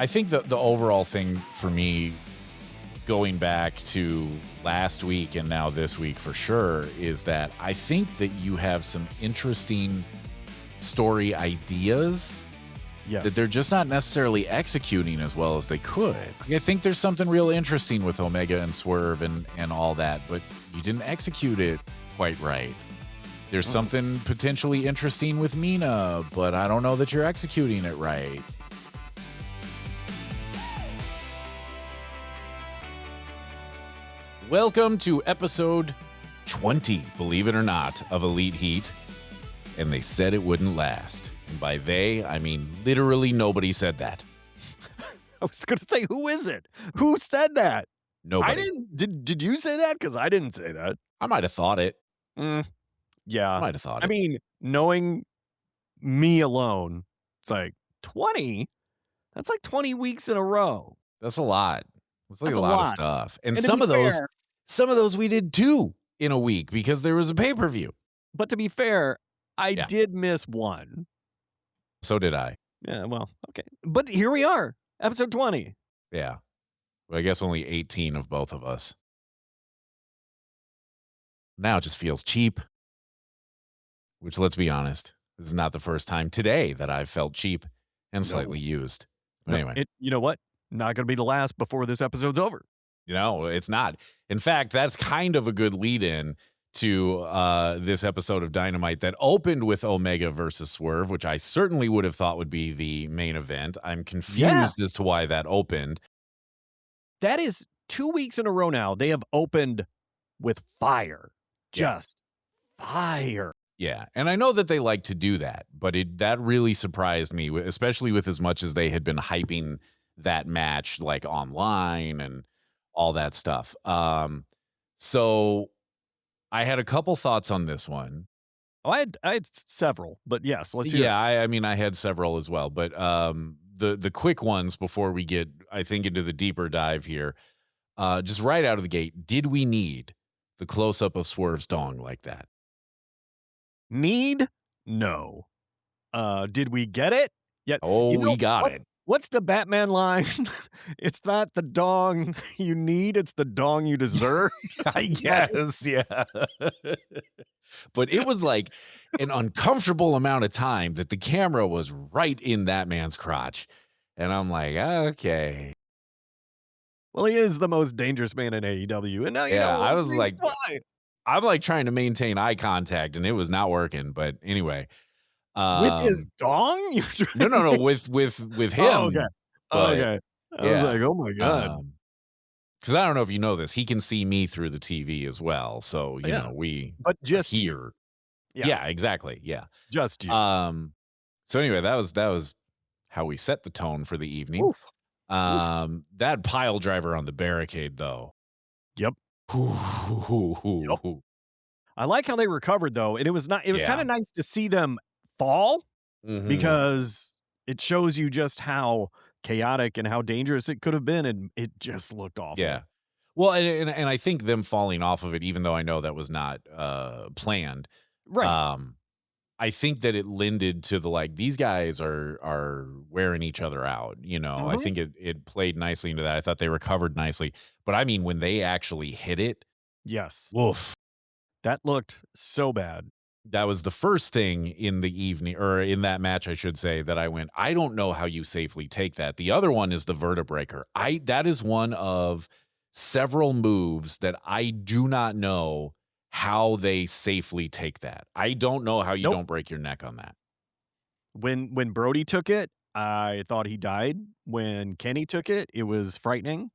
I think the overall thing for me, going back to last week and now this week for sure, is that I think that you have some interesting story ideas that they're just not necessarily executing as well as they could. I think there's something real interesting with Omega and Swerve and all that, but you didn't execute it quite right. There's something potentially interesting with Mina, but I don't know that you're executing it right. Welcome to episode 20, believe it or not, of Elite Heat. And they said it wouldn't last. And by they, I mean literally nobody said that. I was going to say, who is it? Who said that? Nobody. I didn't. Did you say that? Because I didn't say that. I might have thought it. Yeah. I might have thought it. I mean, knowing me alone, it's like 20? That's like 20 weeks in a row. That's a lot. That's like a lot of stuff. And some of those we did two in a week because there was a pay-per-view. But to be fair, I did miss one. So did I. Yeah, well, okay. But here we are, episode 20. Yeah. Well, I guess only 18 of both of us. Now it just feels cheap. Which, let's be honest, this is not the first time today that I've felt cheap and slightly used. But anyway. You know what? Not going to be the last before this episode's over. No, it's not. In fact, that's kind of a good lead-in to this episode of Dynamite that opened with Omega versus Swerve, which I certainly would have thought would be the main event. I'm confused as to why that opened. That is 2 weeks in a row now. They have opened with fire. Just fire. Yeah, and I know that they like to do that, but that really surprised me, especially with as much as they had been hyping that match like online and all that stuff. So I had a couple thoughts on this one. Oh, I had several, but yes, let's hear it. I mean, I had several as well, but the quick ones before we get, I think, into the deeper dive here, just right out of the gate, did we need the close-up of Swerve's dong like that? Need? No. Did we get it? Yeah. Oh, we got it. What's the Batman line? It's not the dong you need, it's the dong you deserve. I guess, yeah. But it was like an uncomfortable amount of time that the camera was right in that man's crotch. And I'm like, okay. Well, he is the most dangerous man in AEW. And now you know. I was like, I'm like trying to maintain eye contact, and it was not working. But anyway. With his dong? No, with him. Oh, okay. Okay. I was like, oh my God. Because I don't know if you know this, he can see me through the TV as well. So, you know, but just here. Yeah, exactly. Yeah. Just you. So anyway, that was how we set the tone for the evening. Oof. That pile driver on the barricade, though. Yep. I like how they recovered, though. And it was kind of nice to see them fall because it shows you just how chaotic and how dangerous it could have been, and it just looked awful. Yeah. Well, and I think them falling off of it, even though I know that was not planned. Right. I think that it lended to the, like, these guys are wearing each other out, you know. I think it played nicely into that. I thought they recovered nicely. But I mean, when they actually hit it. Yes. Woof. That looked so bad. That was the first thing in the evening, or in that match, I should say, that I went, I don't know how you safely take that. The other one is the vertebreaker. That is one of several moves that I do not know how they safely take that. I don't know how you don't break your neck on that. When Brody took it, I thought he died. When Kenny took it, it was frightening.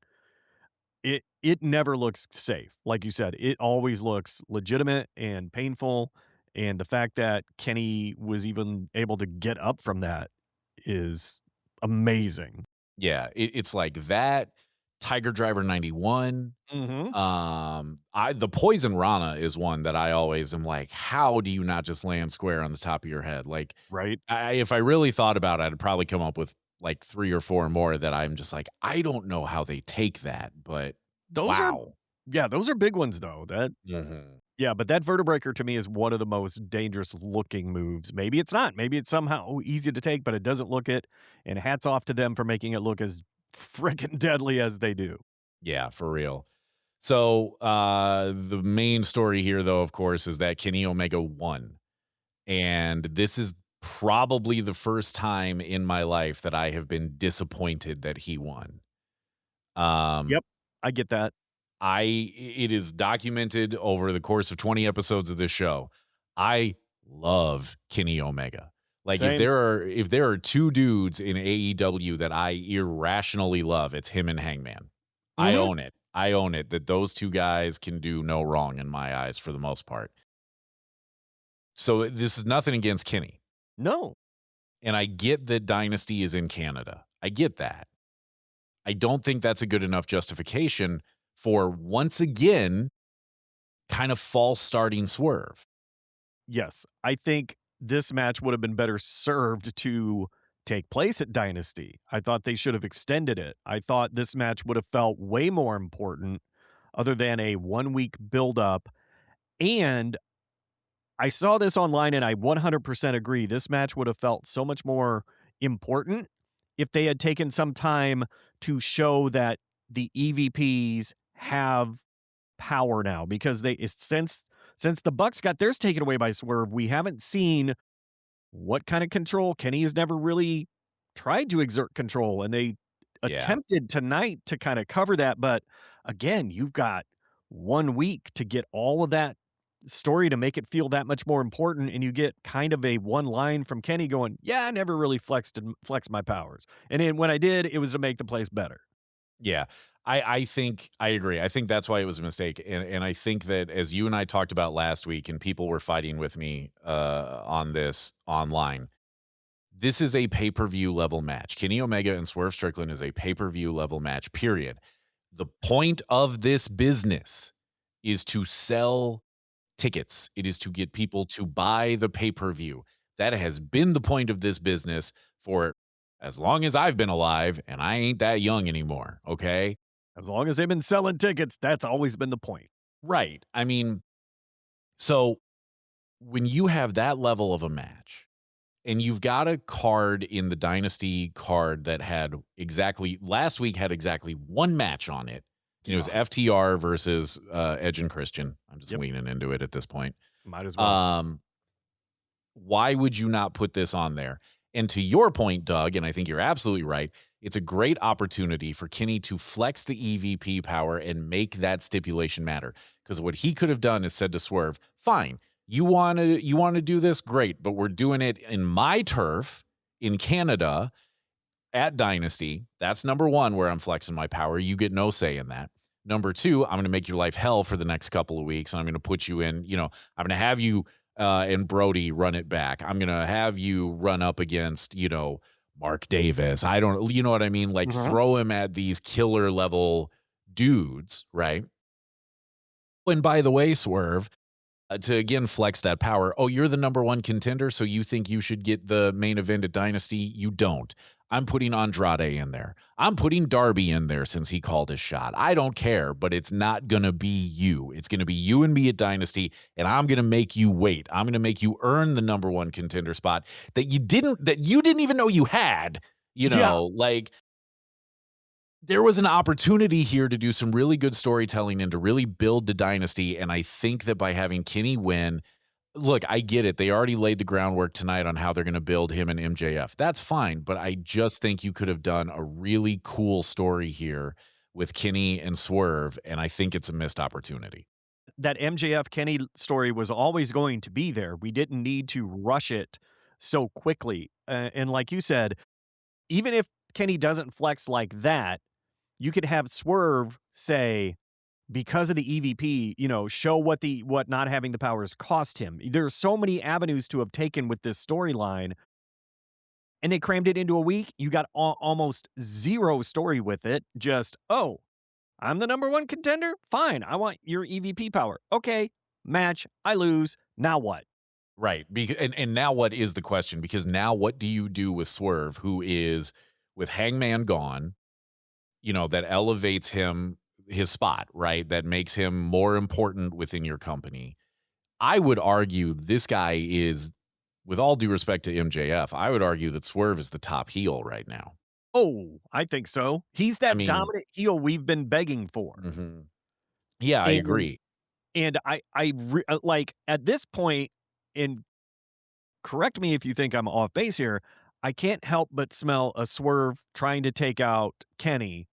It never looks safe. Like you said, it always looks legitimate and painful. And the fact that Kenny was even able to get up from that is amazing. Yeah, it's like that. Tiger Driver 91. The Poison Rana is one that I always am like, how do you not just land square on the top of your head? Like, right. If I really thought about it, I'd probably come up with like 3 or 4 more that I'm just like, I don't know how they take that, but those are big ones though. That Yeah, but that vertebreaker to me is one of the most dangerous looking moves. Maybe it's not. Maybe it's somehow easy to take, but it doesn't look it. And hats off to them for making it look as freaking deadly as they do. Yeah, for real. So the main story here, though, of course, is that Kenny Omega won. And this is probably the first time in my life that I have been disappointed that he won. Um, Yep. I get that. it is documented over the course of 20 episodes of this show. I love Kenny Omega. Like Same. if there are two dudes in AEW that I irrationally love, it's him and Hangman. I Mhm. own it. I own it that those two guys can do no wrong in my eyes for the most part. So this is nothing against Kenny. No. And I get that Dynasty is in Canada. I get that. I don't think that's a good enough justification for, once again, kind of false starting Swerve. Yes. I think this match would have been better served to take place at Dynasty. I thought they should have extended it. I thought this match would have felt way more important other than a 1 week buildup. And I saw this online and I 100% agree. This match would have felt so much more important if they had taken some time to show that the EVPs have power now, because since the Bucks got theirs taken away by Swerve, we haven't seen what kind of control. Kenny has never really tried to exert control, and they Yeah. attempted tonight to kind of cover that. But again, you've got 1 week to get all of that story to make it feel that much more important, and you get kind of a one line from Kenny going, "Yeah, I never really flexed my powers, and then when I did, it was to make the place better." Yeah. I think I agree. I think that's why it was a mistake. And I think that, as you and I talked about last week, and people were fighting with me on this online, this is a pay-per-view level match. Kenny Omega and Swerve Strickland is a pay-per-view level match, period. The point of this business is to sell tickets. It is to get people to buy the pay-per-view. That has been the point of this business for as long as I've been alive, and I ain't that young anymore, okay? As long as they've been selling tickets, that's always been the point. Right. I mean, so when you have that level of a match, and you've got a card in the Dynasty card that had exactly last week had exactly one match on it. And it was Yeah. FTR versus Edge and Christian. I'm just Yep. leaning into it at this point. Might as well. Um, why would you not put this on there? And to your point, Doug, and I think you're absolutely right, it's a great opportunity for Kenny to flex the EVP power and make that stipulation matter. Because what he could have done is said to Swerve, fine, you want to do this? Great, but we're doing it in my turf in Canada at Dynasty. That's number one, where I'm flexing my power. You get no say in that. Number two, I'm going to make your life hell for the next couple of weeks. And I'm going to put you in, I'm going to have you and Brody run it back. I'm going to have you run up against, Mark Davis. I don't, you know what I mean? Like throw him at these killer level dudes, right? And by the way, Swerve, to again flex that power. Oh, you're the number one contender, so you think you should get the main event at Dynasty? You don't. I'm putting Andrade in there. I'm putting Darby in there since he called his shot. I don't care, but it's not going to be you. It's going to be you and me at Dynasty, and I'm going to make you wait. I'm going to make you earn the number one contender spot that you didn't even know you had. Like, there was an opportunity here to do some really good storytelling and to really build the Dynasty. And I think that by having Kenny win, look, I get it. They already laid the groundwork tonight on how they're going to build him and MJF. That's fine. But I just think you could have done a really cool story here with Kenny and Swerve. And I think it's a missed opportunity. That MJF Kenny story was always going to be there. We didn't need to rush it so quickly. And like you said, even if Kenny doesn't flex like that, you could have Swerve say, because of the EVP, show what not having the powers cost him. There are so many avenues to have taken with this storyline, and they crammed it into a week. You got almost zero story with it. Just, oh, I'm the number one contender? Fine, I want your EVP power. Okay, match, I lose. Now what? Right. And now what is the question? Because now what do you do with Swerve, who is, with Hangman gone, that elevates his spot, right? That makes him more important within your company. I would argue this guy is, with all due respect to MJF, I would argue that Swerve is the top heel right now. Oh, I think so. He's I that mean, dominant heel we've been begging for. mhm. Yeah, I And agree. like, at this point, and correct me if you think I'm off base here, I can't help but smell a Swerve trying to take out Kenny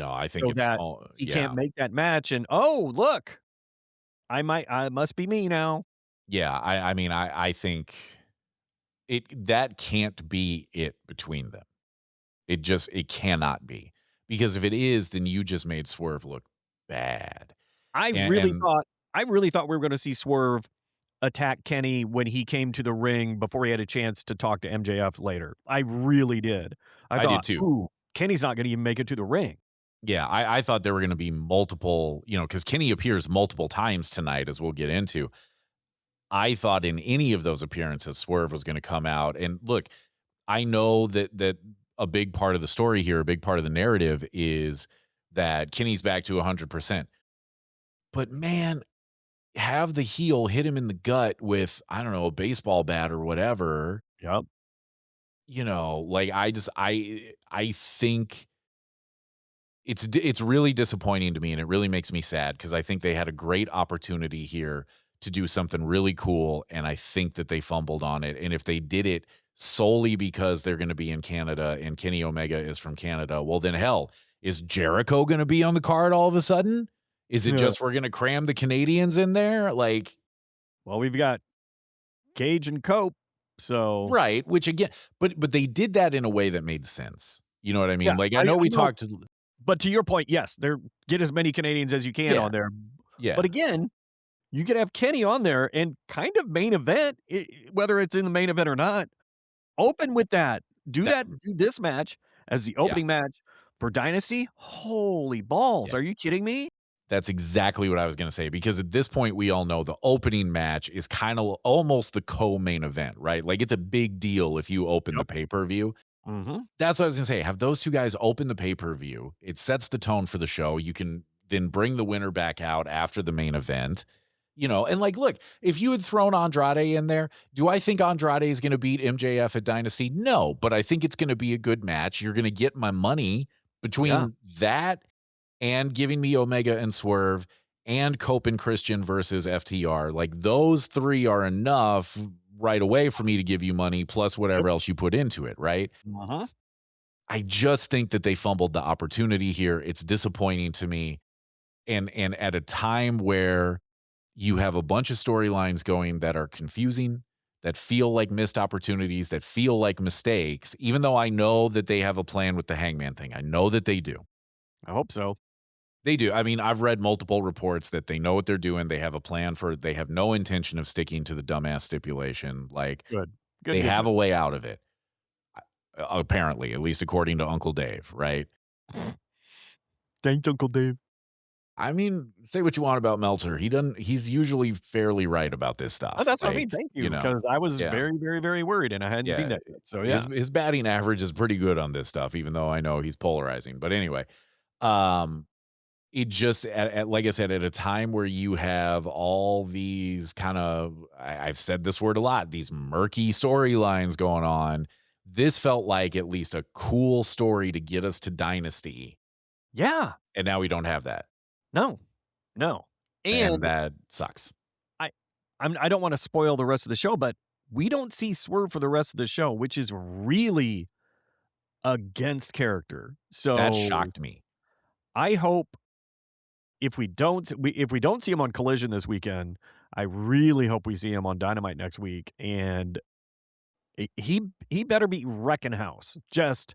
I think so it's that all, he yeah. can't make that match, and, "Oh, look, I must be me now." Yeah, I mean, I think that can't be it between them. It cannot be. Because if it is, then you just made Swerve look bad. I And really thought I really thought we were gonna see Swerve attack Kenny when he came to the ring before he had a chance to talk to MJF later. I really did. I I did thought, too. "Ooh, Kenny's not gonna even make it to the ring." Yeah, I thought there were gonna be multiple, because Kenny appears multiple times tonight, as we'll get into. I thought in any of those appearances, Swerve was gonna come out. And look, I know that a big part of the story here, a big part of the narrative is that Kenny's back to 100%. But man, have the heel hit him in the gut with, I don't know, a baseball bat or whatever. Yep. Like I think it's really disappointing to me, and it really makes me sad because I think they had a great opportunity here to do something really cool, and I think that they fumbled on it. And if they did it solely because they're going to be in Canada and Kenny Omega is from Canada, well then hell, is Jericho going to be on the card all of a sudden? Is it Yeah. just we're going to cram the Canadians in there? Like, Well, we've got Cage and Cope, so right, which again, but they did that in a way that made sense. You know what I yeah, mean? Like I I know we know. talked. But to your point, yes, get as many Canadians as you can Yeah, on there. yeah. But again, you could have Kenny on there and kind of main event, whether it's in the main event or not. Open with that. Do That that. Do this match as the yeah, opening match for Dynasty. Holy balls! yeah. Are you kidding me? That's exactly what I was gonna say, because at this point, we all know the opening match is kinda almost the co-main event, right? Like, it's a big deal if you open the Yep. pay-per-view. Mhm. That's what I was gonna say, have those 2 guys open the pay-per-view, it sets the tone for the show, you can then bring the winner back out after the main event, and, like, look, if you had thrown Andrade in there, do I think Andrade is gonna beat MJF at Dynasty? No, but I think it's gonna be a good match, you're gonna get my money Yeah. between that and giving me Omega and Swerve and Cope and Christian versus FTR. Like, those 3 are enough right away for me to give you money plus Yep. whatever else you put into it, right? Uh-huh. I just think that they fumbled the opportunity here. It's disappointing to me. And at a time where you have a bunch of storylines going that are confusing, that feel like missed opportunities, that feel like mistakes, even though I know that they have a plan with the Hangman thing. I know that they do. I hope so. They do. I mean, I've read multiple reports that they know what they're doing. They have a plan they have no intention of sticking to the dumbass stipulation. Like, Good. Good, they good, have good. a way out of it. Apparently, at least according to Uncle Dave, right? Thanks, Uncle Dave. I mean, say what you want about Meltzer. He's usually fairly right about this Oh, stuff. that's what I mean. Like, Thank you, because I was yeah, very, very, very worried, and I hadn't seen yeah. that yet. So, His yeah. his batting average is pretty good on this stuff, even though I know he's polarizing. But anyway, um, it just like I said, at a time where you have all these kind of, I've said this word a lot, these murky storylines going on. This felt like at least a cool story to get us to Dynasty, Yeah. and now we don't have that, No. No. and And that sucks. I I don't wanna spoil the rest of the show, but we don't see Swerve for the rest of the show, which is really against character. That So, shocked me. I hope if we don't see him on Collision this weekend, I really hope we see him on Dynamite next week, and he better be wrecking house. Just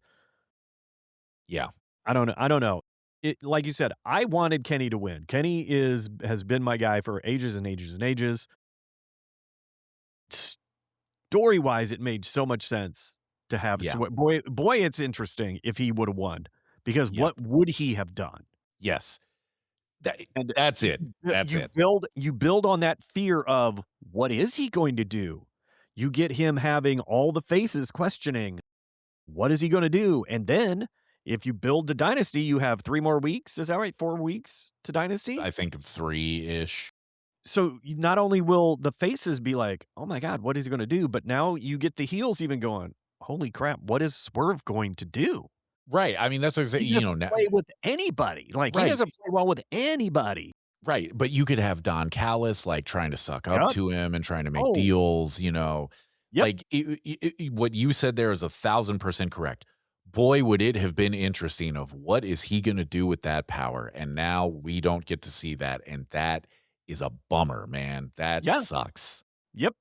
Yeah, I don't know. It like you said, I wanted Kenny to win. Kenny has been my guy for ages and ages and ages. Story-wise, it made so much sense to have yeah, boy, it's interesting if he would have won, because yep, what would he have done? yes. That And that's it. That's you it. build on that fear of what is he going to do? You get him having all the faces questioning, what is he gonna do? And then if you build to Dynasty, you have 3 more weeks. Is that right? 4 weeks to Dynasty? I think 3-ish. not only will the faces be like, "Oh my god, what is he gonna do?" But now you get the heels even going, "Holy crap, what is Swerve going to do?" Right. I mean, that's what I'm saying, He you know, doesn't now, play with anybody. Like, he right. doesn't play well with anybody. Right. But you could have Don Callis like trying to suck up Yep. to him and trying to make Oh, deals, you know. yep. Like what you said there is 1,000% correct. Boy, would it have been interesting of what is he going to do with that power? And now we don't get to see that. And that is a bummer, man. That Yeah. sucks. Yep.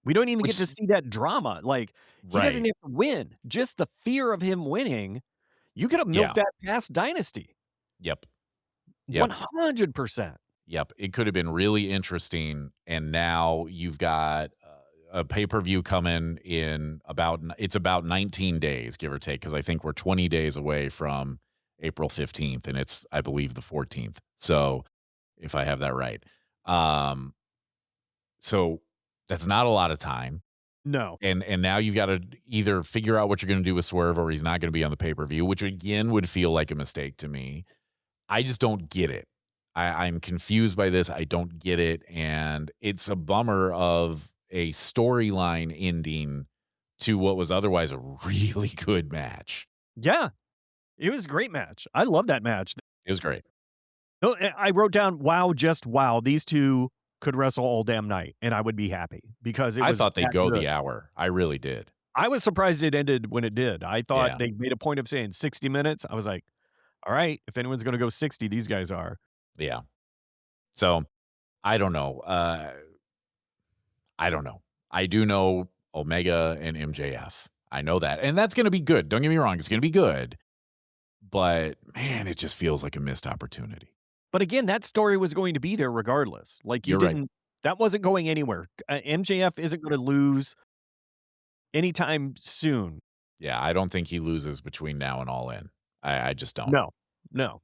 We don't even get Which, to see that drama. Like, he doesn't right. have to win. Just the fear of him winning, you could have milked Yeah. that past Dynasty. Yep. Yep. 100%. Yep, it could have been really interesting, and now you've got a pay-per-view coming in about 19 days, give or take, because I think we're 20 days away from April 15th, and it's, I believe, the 14th. So, if I have that right. Um, so that's not a lot of time, No. and now you've got to either figure out what you're gonna do with Swerve, or he's not gonna be on the pay-per-view, which again would feel like a mistake to me. I just don't get it. I'm confused by this. I don't get it. And it's a bummer of a storyline ending to what was otherwise a really good match. Yeah. It was a great match. I love that match. It was great. Oh, I wrote down, "Wow, just wow. These 2 could wrestle all damn night," and I would be happy because it I was thought they'd that go good. the hour. I really did. I was surprised it ended when it did. I thought Yeah. they made a point of saying 60 minutes. I was like, "All right, if anyone's gonna go 60, these guys are." Yeah. So I don't know. I don't know. I do know Omega and MJF. I know that. And that's going to be good. Don't get me wrong. It's going to be good. But man, it just feels like a missed opportunity. But again, that story was going to be there regardless. Like, you You're right. didn't that wasn't going anywhere. MJF isn't gonna lose anytime soon. Yeah, I don't think he loses between now and All In. I just don't. No. No.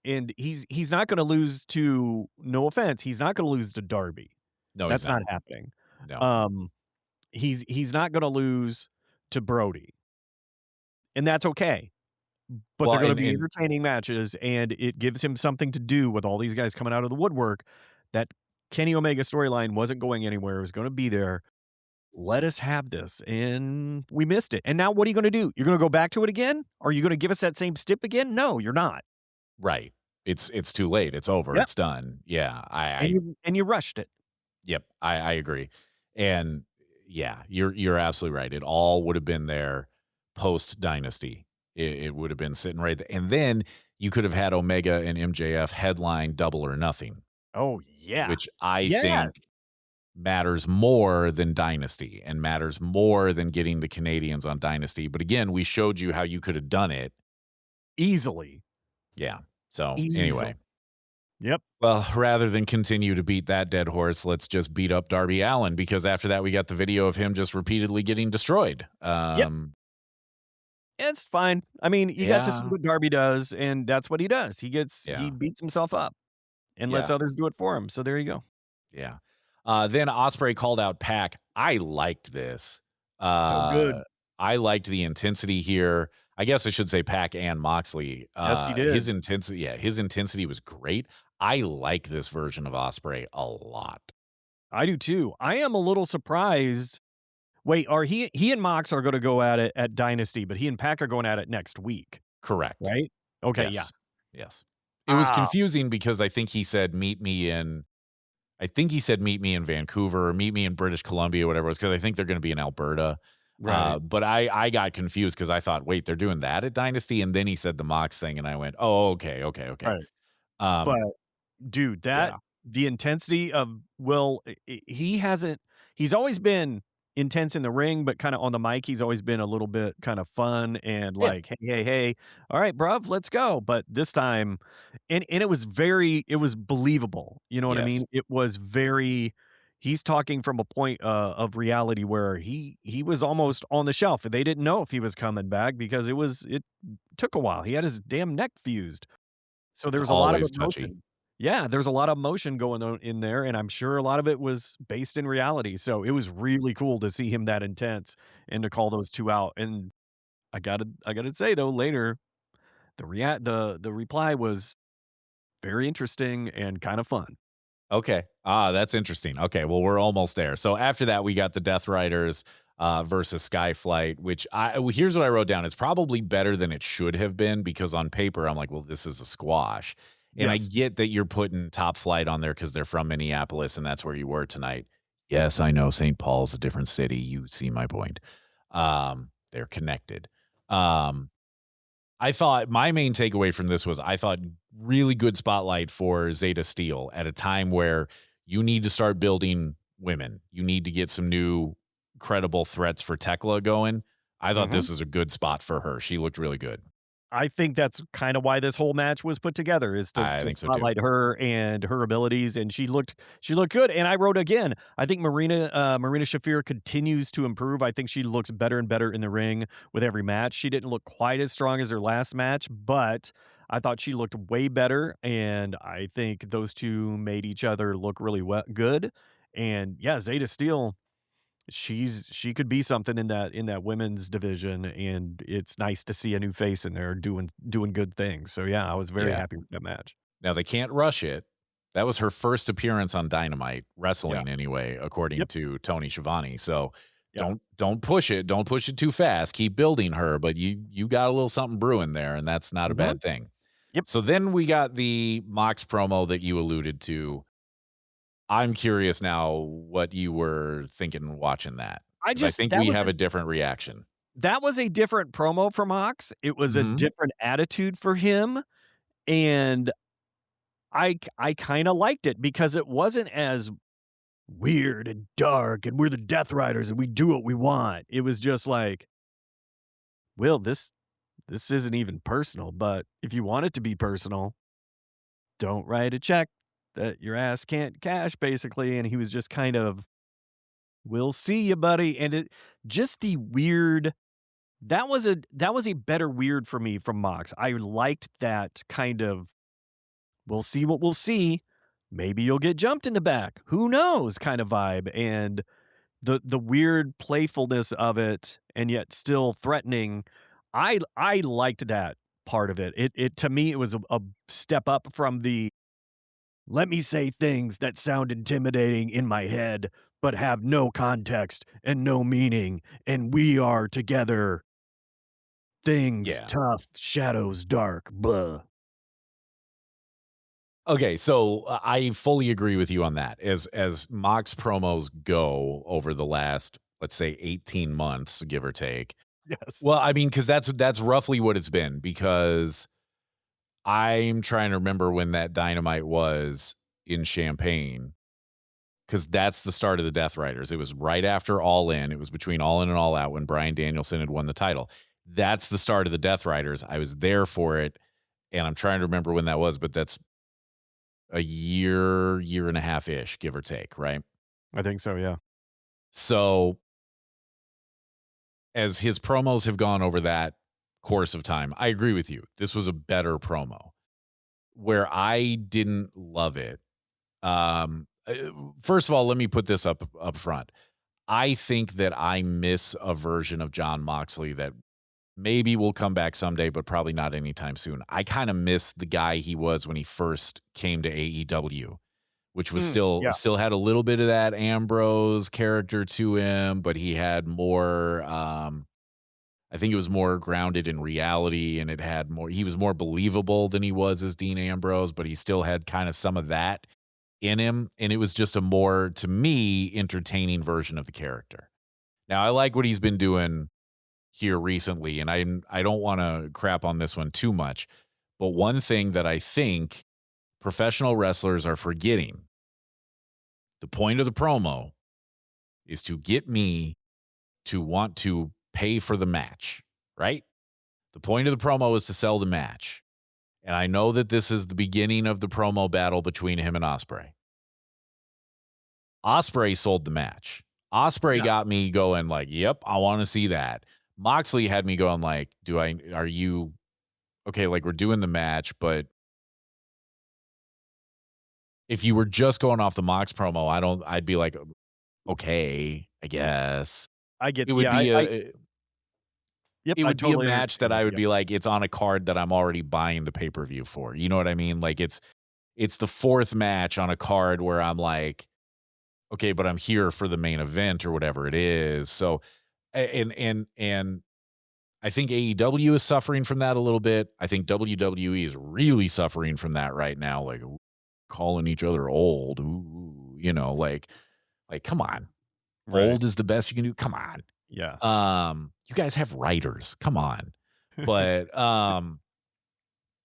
And he's not gonna lose to, no offense, he's not gonna lose to Darby. No, he's That's not not. happening. No. Um, he's not gonna lose to Brody, and that's okay. But Well, they're gonna and be and entertaining matches, and it gives him something to do with all these guys coming out of the woodwork. That Kenny Omega storyline wasn't going anywhere, it was gonna be there. Let us have this, and we missed it. And now what are you gonna do? You're gonna go back to it again? Are you gonna give us that same stip again? No, you're not. right. It's too late. It's over. Yep, It's done. Yeah. and you rushed it. Yep. I agree. And yeah, you're absolutely right. It all would have been there post Dynasty. It would have been sitting right there. And then you could have had Omega and MJF headline Double or Nothing, Oh, yeah. which I think Yes. matters more than Dynasty and matters more than getting the Canadians on Dynasty. But again, we showed you how you could have done it. Easily. Yeah. So Easily. anyway, Yep. well, rather than continue to beat that dead horse, let's just beat up Darby Allin, because after that we got the video of him just repeatedly getting destroyed. Yep. It's fine. I mean, you got to see Yeah, what Darby does, and that's what he does. He yeah, beats himself up and lets yeah, others do it for him. So there you go. yeah. Then Ospreay called out Pac. I liked this. So Uh, good. I liked the intensity here. I guess I should say Pac and Moxley. Yes, he His did. intensity, yeah, his intensity was great. I like this version of Ospreay a lot. I do too. I am a little surprised. Wait, are he and Mox are gonna go at it at Dynasty, but he and Pac are going at it next week, Correct. right? Okay, yeah. Yes. Yes. It was Ah, confusing because I think he said, "Meet me in," I think he said, "Meet me in Vancouver," or "Meet me in British Columbia," whatever it was, because I think they're gonna be in Alberta. right, But I got confused because I thought, "Wait, they're doing that at Dynasty?" And then he said the Mox thing, and I went, "Oh, okay, okay, okay." right. But Um, dude, that yeah. the intensity of Will, he hasn't. He's always been intense in the ring, but kind of on the mic, he's always been a little bit kind of fun and Yeah. like, hey, hey, hey, all right, bruv, let's go. But this time, and it was believable. You know what I Yes. mean? It was very. He's talking from a point of reality where he was almost on the shelf. They didn't know if he was coming back because it took a while. He had his damn neck fused. So there It's was a lot of always touchy. emotion. Yeah, there's a lot of emotion going on in there, and I'm sure a lot of it was based in reality. So it was really cool to see him that intense and to call those 2 out. And I gotta say though, later the reply was very interesting and kind of fun. Okay. That's interesting. Okay, well, we're almost there. So after that, we got the Death Riders versus Skyflight, which here's what I wrote down. It's probably better than it should have been because on paper, I'm like, well, this is a squash. And I Yes. get that you're putting Top Flight on there because they're from Minneapolis and that's where you were tonight. Yes, I know St. Paul's a different city. You see my point. They're connected. Um, I thought my main takeaway from this was I thought really good spotlight for Zeta Steel at a time where you need to start building women. You need to get some new credible threats for Tecla going. I thought Mhm. this was a good spot for her. She looked really good. I think that's kind of why this whole match was put together is to I to think so too. spotlight her and her abilities, and she looked good. And I wrote again, I think Marina Shafir continues to improve. I think she looks better and better in the ring with every match. She didn't look quite as strong as her last match, but I thought she looked way better, and I think those two made each other look really good. And yeah, Zeta Steel, she could be something in that women's division, and it's nice to see a new face in there doing good things. So yeah, I was very Yeah. happy with that match. Now they can't rush it. That was her first appearance on Dynamite, Yeah. wrestling anyway, according Yep. to Tony Schiavone. So Yeah. don't push it. Don't push it too fast. Keep building her, but you got a little something brewing there, and that's not a Mhm. bad thing. Yep. So then we got the Mox promo that you alluded to. I'm curious now what you were thinking watching that I because I just think we have a different reaction. that was a different promo from Mox. It was a Mhm. different attitude for him, and I kinda liked it because it wasn't as weird and dark, and we're the Death Riders, and we do what we want. It was just like, "Well, this isn't even personal, but if you want it to be personal, don't write a check that your ass can't cash," basically. And he was just kind of, "We'll see you, buddy." And it just the weird that was a better weird for me from Mox. I liked that kind of, "We'll see what we'll see. Maybe you'll get jumped in the back. Who knows?" kind of vibe. And the weird playfulness of it and yet still threatening. I liked that part of it. It to me, it was a step up from the, "Let me say things that sound intimidating in my head, but have no context and no meaning, and we are together. Things Yeah. tough, shadows dark, blah." Okay, so I fully agree with you on that. As Mox promos go over the last, let's say 18 months, give or take. Yes. Well, I mean, because that's roughly what it's been, because I'm trying to remember when that Dynamite was in Champaign, because that's the start of the Death Riders. It was right after All In. It was between All In and All Out when Bryan Danielson had won the title. That's the start of the Death Riders. I was there for it, and I'm trying to remember when that was, but that's a year and a half ish, give or take, right? I think so, yeah. So as his promos have gone over that course of time, I agree with you. This was a better promo. Where I didn't love it, first of all, let me put this up front. I think that I miss a version of John Moxley that maybe will come back someday, but probably not anytime soon. I kind of miss the guy he was when he first came to AEW, which was Yeah. still had a little bit of that Ambrose character to him, but he had more. I think it was more grounded in reality, and it had more. He was more believable than he was as Dean Ambrose, but he still had kind of some of that in him, and it was just a more, to me, entertaining version of the character. Now, I like what he's been doing here recently, and I don't want to crap on this one too much, but one thing that I think professional wrestlers are forgetting, the point of the promo is to get me to want to pay for the match, right? The point of the promo is to sell the match. And I know that this is the beginning of the promo battle between him and Ospreay. Ospreay sold the match. Ospreay Yeah. got me going like, "Yep, I want to see that." Moxley had me going like, are you okay, like we're doing the match, but if you were just going off the Mox promo, I'd be like, okay, I guess. I get It would yeah, be I a yep, it I would be a totally match that understand I that, would yeah. be like, it's on a card that I'm already buying the pay-per-view for. You know what I mean? Like it's the fourth match on a card where I'm like, okay, but I'm here for the main event or whatever it is. So, and I think AEW is suffering from that a little bit. I think WWE is really suffering from that right now, like calling each other old. Ooh, like come on, Right. old is the best you can do. Come on, Yeah. you guys have writers. Come on, but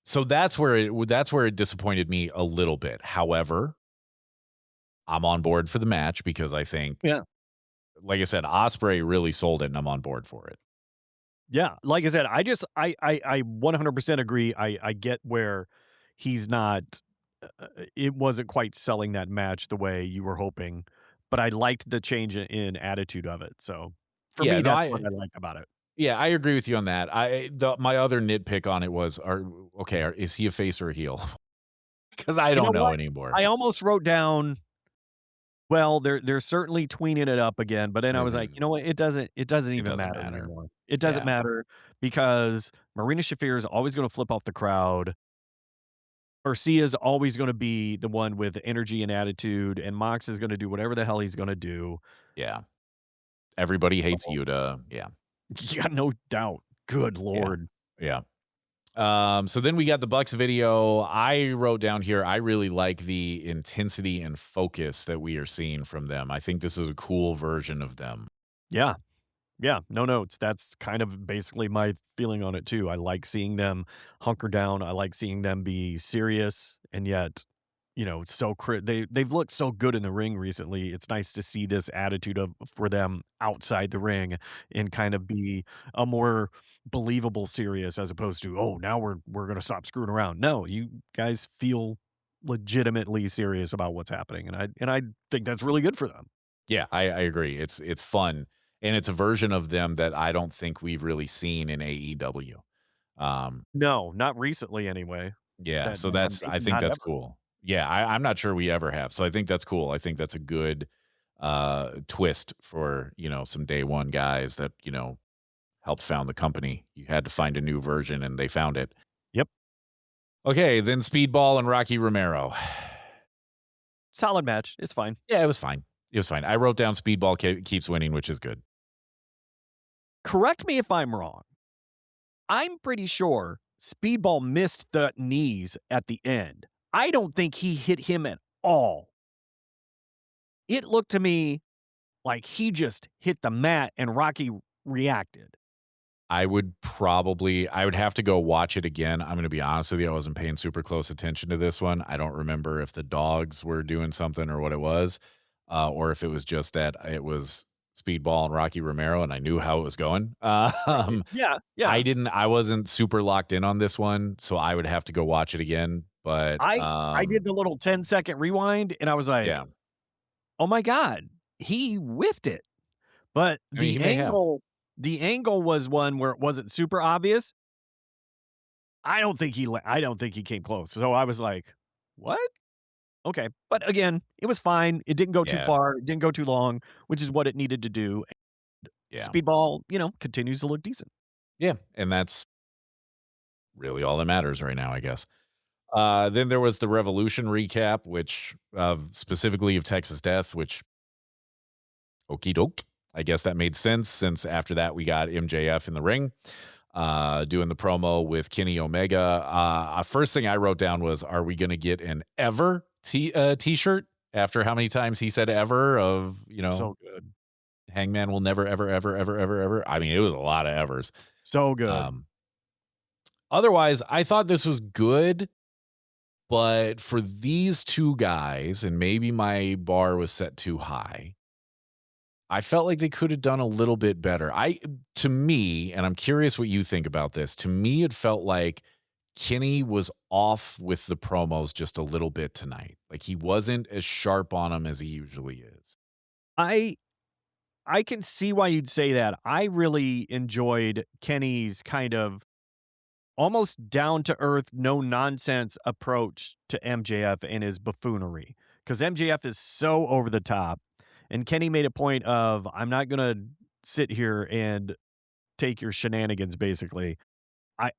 so that's where it disappointed me a little bit. However, I'm on board for the match because I think, Yeah. like I said, Ospreay really sold it, and I'm on board for it. Yeah, like I said, I 100% agree. I get where he's not. It wasn't quite selling that match the way you were hoping, but I liked the change in attitude of it. So for Yeah, me, no, that's what I liked about it. yeah, I agree with you on that. My other nitpick on it was, is he a face or a heel? Because I You know don't know what? anymore. I almost wrote down. Well, they're certainly tweening it up again, but then I was like, you know what? It doesn't It even doesn't matter matter. anymore. It doesn't Yeah, matter because Marina Shafir is always going to flip off the crowd. Garcia's always gonna be the one with energy and attitude, and Mox is gonna do whatever the hell he's gonna do. yeah. Everybody hates So, Yuta. Yeah, yeah, no doubt. Good yeah, lord. yeah. So then we got the Bucks video. I wrote down here, I really like the intensity and focus that we are seeing from them. I think this is a cool version of them. Yeah. Yeah, no notes. That's kind of basically my feeling on it too. I like seeing them hunker down. I like seeing them be serious and yet, they've looked so good in the ring recently. It's nice to see this attitude of for them outside the ring and kind of be a more believable serious as opposed to, oh, now we're gonna stop screwing around. No, you guys feel legitimately serious about what's happening. And I think that's really good for them. Yeah, I agree. It's fun, and it's a version of them that I don't think we've really seen in AEW. Um, No, not recently anyway. yeah, That so that I maybe think not that's ever. cool. Yeah, I'm not sure we ever have, so I think that's cool. I think that's a good twist for some day one guys that helped found the company. You had to find a new version, and they found it. Yep. Okay, then Speedball and Rocky Romero. Solid match. It's fine. Yeah, it was fine. It was fine. I wrote down Speedball keeps winning, which is good. Correct me if I'm wrong. I'm pretty sure Speedball missed the knees at the end. I don't think he hit him at all. It looked to me like he just hit the mat and Rocky reacted. I would have to go watch it again. I'm gonna be honest with you, I wasn't paying super close attention to this one. I don't remember if the dogs were doing something or what it was, or if it was just that it was Speedball and Rocky Romero, and I knew how it was going. Right. Yeah, yeah. I wasn't super locked in on this one, so I would have to go watch it again, but, I did the little 10-second rewind and I was like, yeah. "Oh my god, he whiffed it." But I mean, he the may have. angle was one where it wasn't super obvious. I don't think he came close. So I was like, "What?" Okay. But again, it was fine. It didn't go too Yeah, far. It didn't go too long, which is what it needed to do. yeah. Speedball, continues to look decent. Yeah, and that's really all that matters right now, I guess. Then there was the Revolution recap, which specifically of Texas Death, which okie doke. I guess that made sense since after that we got MJF in the ring, doing the promo with Kenny Omega. First thing I wrote down was, "Are we going to get an ever t-shirt?" After how many times he said ever of So good. Hangman will never ever ever ever ever ever. I mean, it was a lot of evers. So good. Um, Otherwise, I thought this was good. But for these two guys, and maybe my bar was set too high, I felt like they could have done a little bit better. To me, and I'm curious what you think about this, to me, it felt like Kenny was off with the promos just a little bit tonight. Like he wasn't as sharp on them as he usually is. I I can see why you'd say that. I really enjoyed Kenny's kind of almost down to earth, no nonsense approach to MJF and his buffoonery. Because MJF is so over the top. And Kenny made a point of, I'm not going to sit here and take your shenanigans, basically.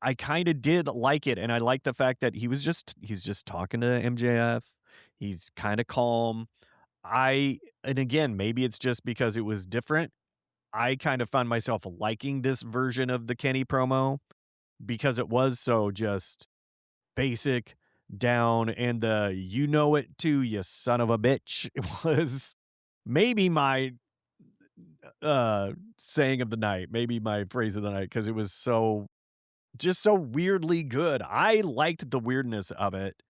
I kind of did like it, and I like the fact that he's just talking to MJF. He's kind of calm. And again, maybe it's just because it was different. I kind of found myself liking this version of the Kenny promo because it was so just basic, down, and the "you know it too, you son of a bitch" it was maybe my saying of the night, maybe my phrase of the night, because it was so weirdly good. I liked the weirdness of it.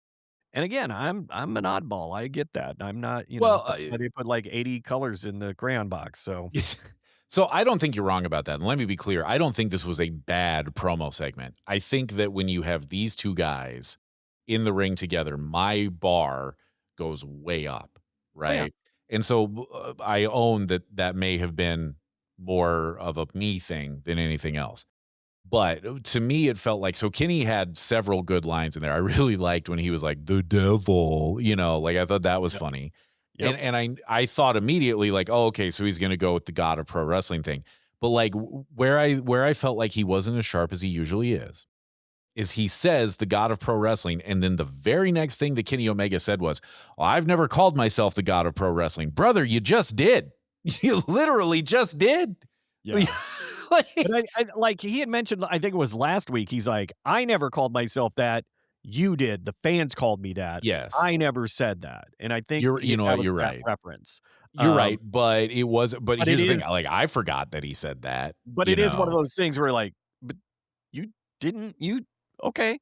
And again, I'm an oddball. I get that. I'm not, Well, that's why they put like 80 colors in the crayon box. So so I don't think you're wrong about that. And let me be clear. I don't think this was a bad promo segment. I think that when you have these two guys in the ring together, my bar goes way up, oh, yeah. right? And so I own that may have been more of a me thing than anything else. But to me, it felt like so Kenny had several good lines in there. I really liked when he was like, "The devil," like I thought that was Yes. funny. Yep. And I thought immediately like, "Oh, okay, so he's gonna go with the God of Pro Wrestling thing." But like where I felt like he wasn't as sharp as he usually is he says the God of Pro Wrestling, and then the very next thing that Kenny Omega said was, well, "I've never called myself the God of Pro Wrestling." Brother, you just did. You literally just did. Yeah. Like, But I like he had mentioned, I think it was last week, he's like, "I never called myself that. You did. The fans called me that. yes. I never said that." And I think You know that what? was You're that right. reference. You're right, but But it here's the thing, is like, I forgot that he said that, but it is one of those things where like, "But you didn't you okay.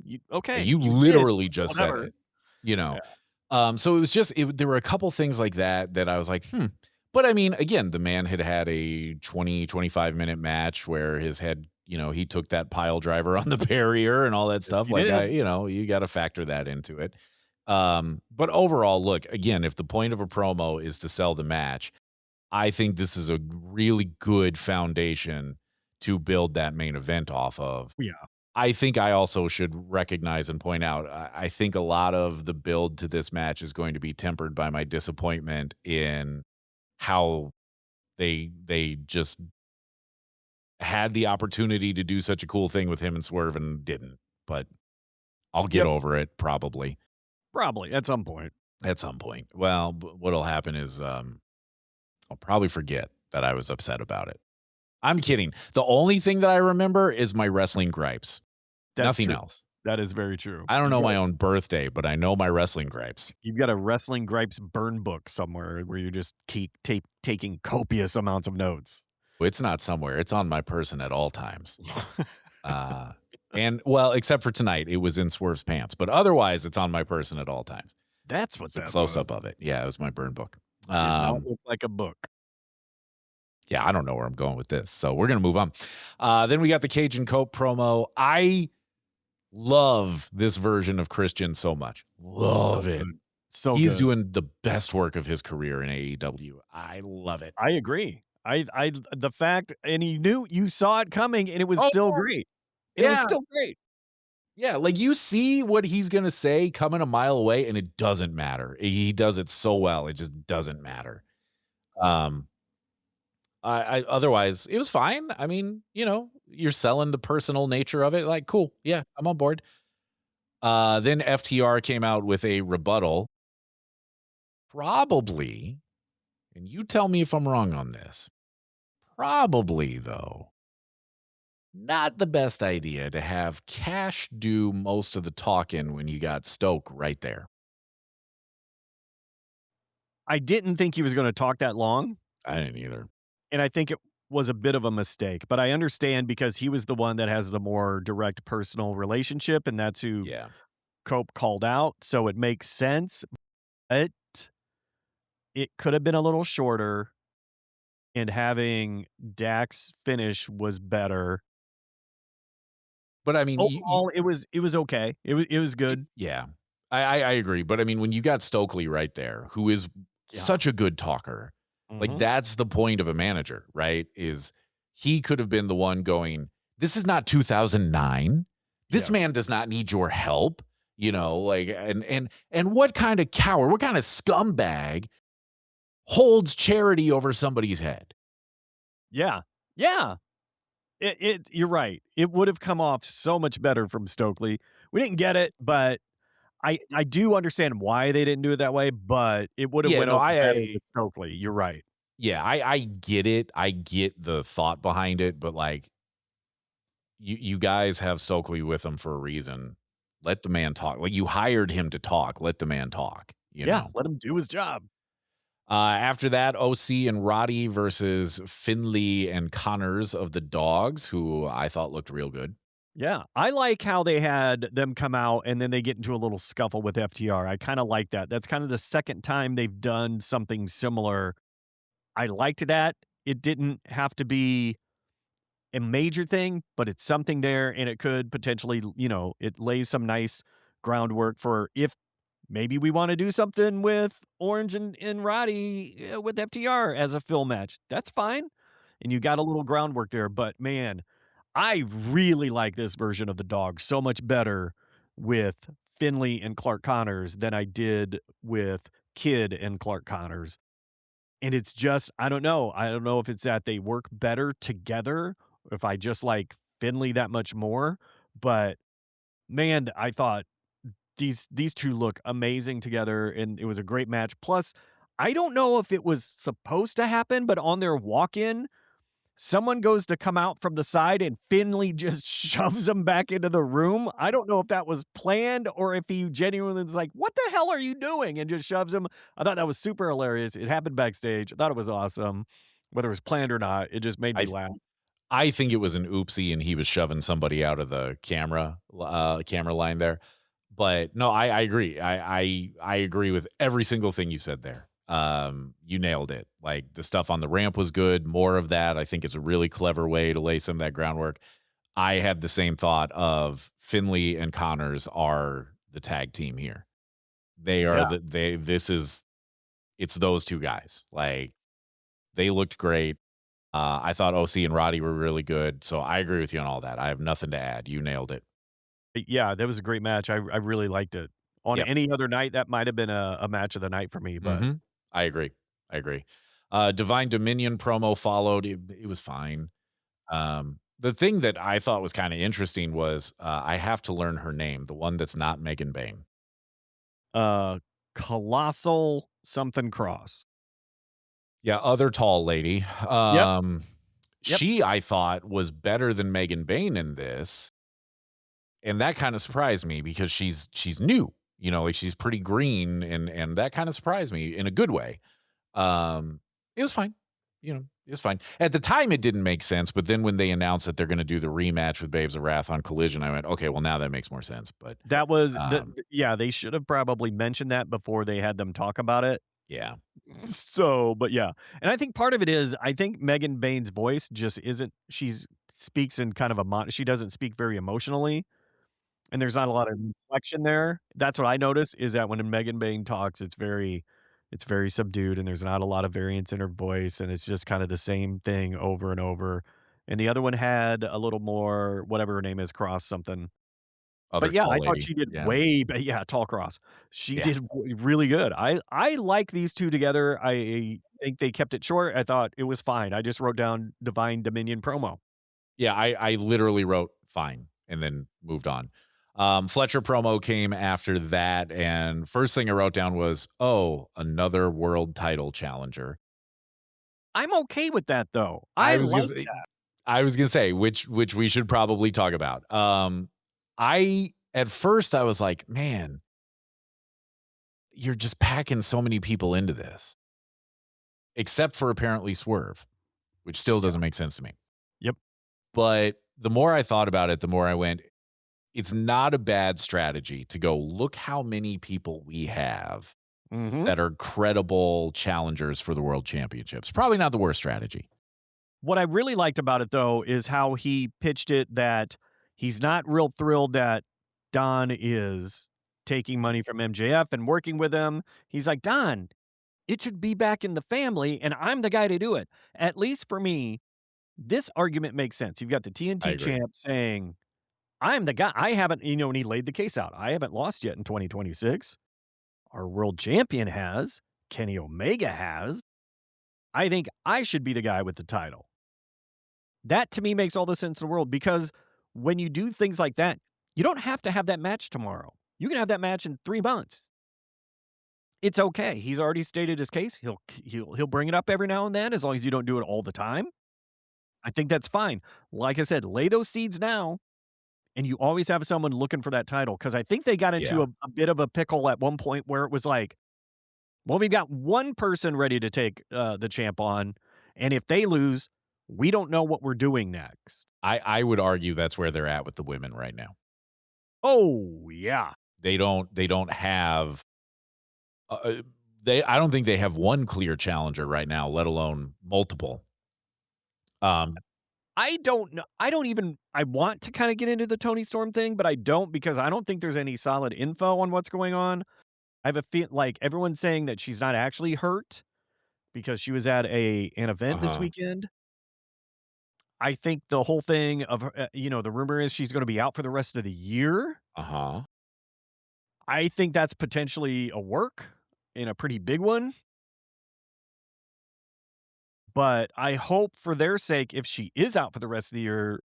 You You did, literally just said whatever." it, you Yeah. know? So it was just there were a couple things like that I was like, "Hmm." But I mean, again, the man had a 25-minute match where his head, he took that pile driver on the barrier and all that Yes, stuff, he like, did. you gotta factor that into it. But overall, look, again, if the point of a promo is to sell the match, I think this is a really good foundation to build that main event off of. Yeah. I think I also should recognize and point out, I think a lot of the build to this match is going to be tempered by my disappointment in how they just had the opportunity to do such a cool thing with him and Swerve and didn't. But I'll get Yep. over it probably Probably at some point. at some point. Well, what'll happen is I'll probably forget that I was upset about it. I'm kidding. The only thing that I remember is my wrestling gripes. That's Nothing true. else. That is very true. I don't know my own birthday, but I know my wrestling gripes. You've got a wrestling gripes burn book somewhere where you just keep taking copious amounts of notes. It's not somewhere. It's on my person at all times. Uh, and well, except for tonight, it was in Swerve's pants, but otherwise, it's on my person at all times. That's what It's a that close up was. of it. Yeah, it was my burn book. Did not look like a book. Yeah, I don't know where I'm going with this, so we're gonna move on. Then we got the Cajun Cope promo. I love this version of Christian so much. Love it. Good. So He's good. doing the best work of his career in AEW. I love it. I agree. The fact, and you saw it coming, and it was Oh, still great. And it was yeah. still great. Yeah, like you see what he's gonna say coming a mile away, and it doesn't matter. He does it so well, it just doesn't matter. Um, I otherwise it was fine. I mean, you're selling the personal nature of it. Like, cool, yeah, I'm on board. Then FTR came out with a rebuttal. Probably, and you tell me if I'm wrong on this. Probably though, not the best idea to have Cash do most of the talking when you got Stoke right there. I didn't think he was gonna talk that long, I didn't either. and I think it was a bit of a mistake, but I understand because he was the one that has the more direct personal relationship, and that's who Yeah. Cope called out, so it makes sense, but it could have been a little shorter, and having Dax finish was better. But I mean, Overall, it was okay. It was good. yeah, I agree. But I mean, when you got Stokely right there, who is Yeah. such a good talker, like Mhm. that's the point of a manager, right? Is he could have been the one going, "This is not 2009. This Yes. man does not need your help." Like, and what kind of coward, what kind of scumbag holds charity over somebody's head? Yeah. Yeah. You're right. It would have come off so much better from Stokely. We didn't get it, but I do understand why they didn't do it that way, but it would have Yeah, went no, over I, better I with Stokely. You're right. yeah, I get it. I get the thought behind it, but like you guys have Stokely with them for a reason. Let the man talk. Like you hired him to talk. Let the man talk, you Yeah, know. let him do his job. After that, OC and Roddy versus Finley and Connors of the Dogs, who I thought looked real good. Yeah, I like how they had them come out and then they get into a little scuffle with FTR. I kind of like that. That's kind of the second time they've done something similar. I liked that. It didn't have to be a major thing, but it's something there and it could potentially, it lays some nice groundwork for if maybe we want to do something with Orange and Roddy with FTR as a film match. That's fine. And you got a little groundwork there, but man, I really like this version of the dog so much better with Finley and Clark Connors than I did with Kid and Clark Connors. And it's just, I don't know. I don't know if it's that they work better together, or if I just like Finley that much more. But man, I thought these two look amazing together, and it was a great match. Plus, I don't know if it was supposed to happen, but on their walk-in, someone goes to come out from the side and Finley just shoves him back into the room. I don't know if that was planned or if he genuinely was like, "What the hell are you doing?" and just shoves him. I thought that was super hilarious. It happened backstage. I thought it was awesome. Whether it was planned or not, it just made me I laugh. I think it was an oopsie and he was shoving somebody out of the camera line there. But no, I agree. I agree with every single thing you said there. You nailed it. Like the stuff on the ramp was good. More of that. I think it's a really clever way to lay some of that groundwork. I had the same thought of Finley and Connors are the tag team here. They are Yeah. it's those two guys. Like they looked great. I thought OC and Roddy were really good. So I agree with you on all that. I have nothing to add. You nailed it. Yeah, that was a great match. I really liked it. On Yep. any other night, that might have been a match of the night for me, but I agree. I agree. Divine Dominion promo followed. It was fine. The thing that I thought was kind of interesting was I have to learn her name, the one that's not Megan Bain. uh, Colossal something cross. Yeah, other tall lady. Yep, yep. She, I thought, was better than Megan Bain in this, and that kind of surprised me because she's new. You know, like she's pretty green, and that kind of surprised me in a good way. It was fine. You know, it was fine. At the time, it didn't make sense, but then when they announced that they're going to do the rematch with Babes of Wrath on Collision, I went, okay, well now that makes more sense. But That was um, yeah, they should have probably mentioned that before they had them talk about it. yeah, So, but yeah. And I think part of it is I think Megan Bain's voice just isn't she's speaks in kind of she doesn't speak very emotionally, and there's not a lot of inflection there. That's what I notice is that when Megan Bain talks, it's very subdued and there's not a lot of variance in her voice and it's just kind of the same thing over and over. And the other one had a little more whatever her name is, Cross something. other But yeah, tall I thought lady. she did Yeah, way be yeah, Tall Cross. She yeah. did really good. I like these 2 together. I think they kept it short. I thought it was fine. I just wrote down Divine Dominion promo. Yeah, I literally wrote fine and then moved on. Fletcher promo came after that, and first thing I wrote down was, oh, another world title challenger. I'm okay with that though. I I was gonna like say, that. which we should probably talk about. I at first I was like, man, you're just packing so many people into this, except for apparently Swerve, which still Yeah. doesn't make sense to me. Yep. But the more I thought about it, the more I went, it's not a bad strategy to go, look how many people we have Mhm. that are credible challengers for the world championships. Probably not the worst strategy. What I really liked about it though is how he pitched it that he's not real thrilled that Don is taking money from MJF and working with him. He's like, "Don, it should be back in the family and I'm the guy to do it." At least for me, this argument makes sense. You've got the I TNT agree. champ saying, "I'm the guy. I haven't," and he laid the case out. "I haven't lost yet in 2026. Our world champion has. Kenny Omega has. I think I should be the guy with the title." That to me makes all the sense in the world, because when you do things like that, you don't have to have that match tomorrow. You can have that match in 3 months. It's okay. He's already stated his case. He'll bring it up every now and then, as long as you don't do it all the time. I think that's fine. Like I said, lay those seeds now, and you always have someone looking for that title, because I think they got into a bit of a pickle at one point where it was like, well, we've got one person ready to take the champ on, and if they lose, we don't know what we're doing next. I would argue that's where they're at with the women right now. Oh, yeah. They don't have I don't think they have one clear challenger right now, let alone multiple. I don't know. I want to kind of get into the Toni Storm thing, but I don't, because I don't think there's any solid info on what's going on. I have a feel like everyone's saying that she's not actually hurt because she was at an event this weekend. I think the whole thing of her, the rumor is she's going to be out for the rest of the year. I think that's potentially a work, and a pretty big one. But I hope for their sake, if she is out for the rest of the year,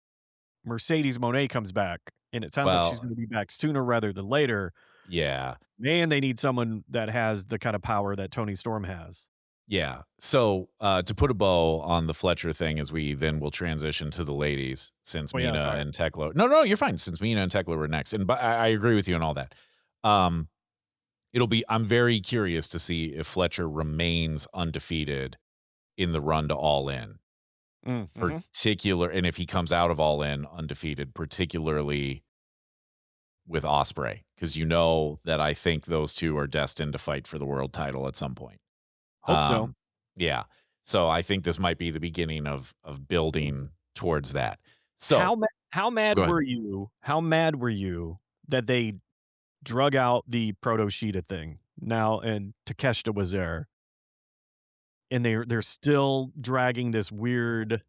Mercedes Moné comes back. And it sounds like she's going to be back sooner rather than later. Yeah. Man, they need someone that has the kind of power that Toni Storm has. Yeah. So to put a bow on the Fletcher thing, as we then will transition to the ladies, since Mina and Tecla. No, you're fine. Since Mina and Tecla were next. And I agree with you on all that. I'm very curious to see if Fletcher remains undefeated in the run to All In. And if he comes out of All In undefeated, particularly with Ospreay, because that I think those two are destined to fight for the world title at some point. Hope so. Yeah. So I think this might be the beginning of building towards that. So how mad were you? How mad were you that they drug out the Proto Sheeta thing now, and Takeshita was there, and they're still dragging this weird.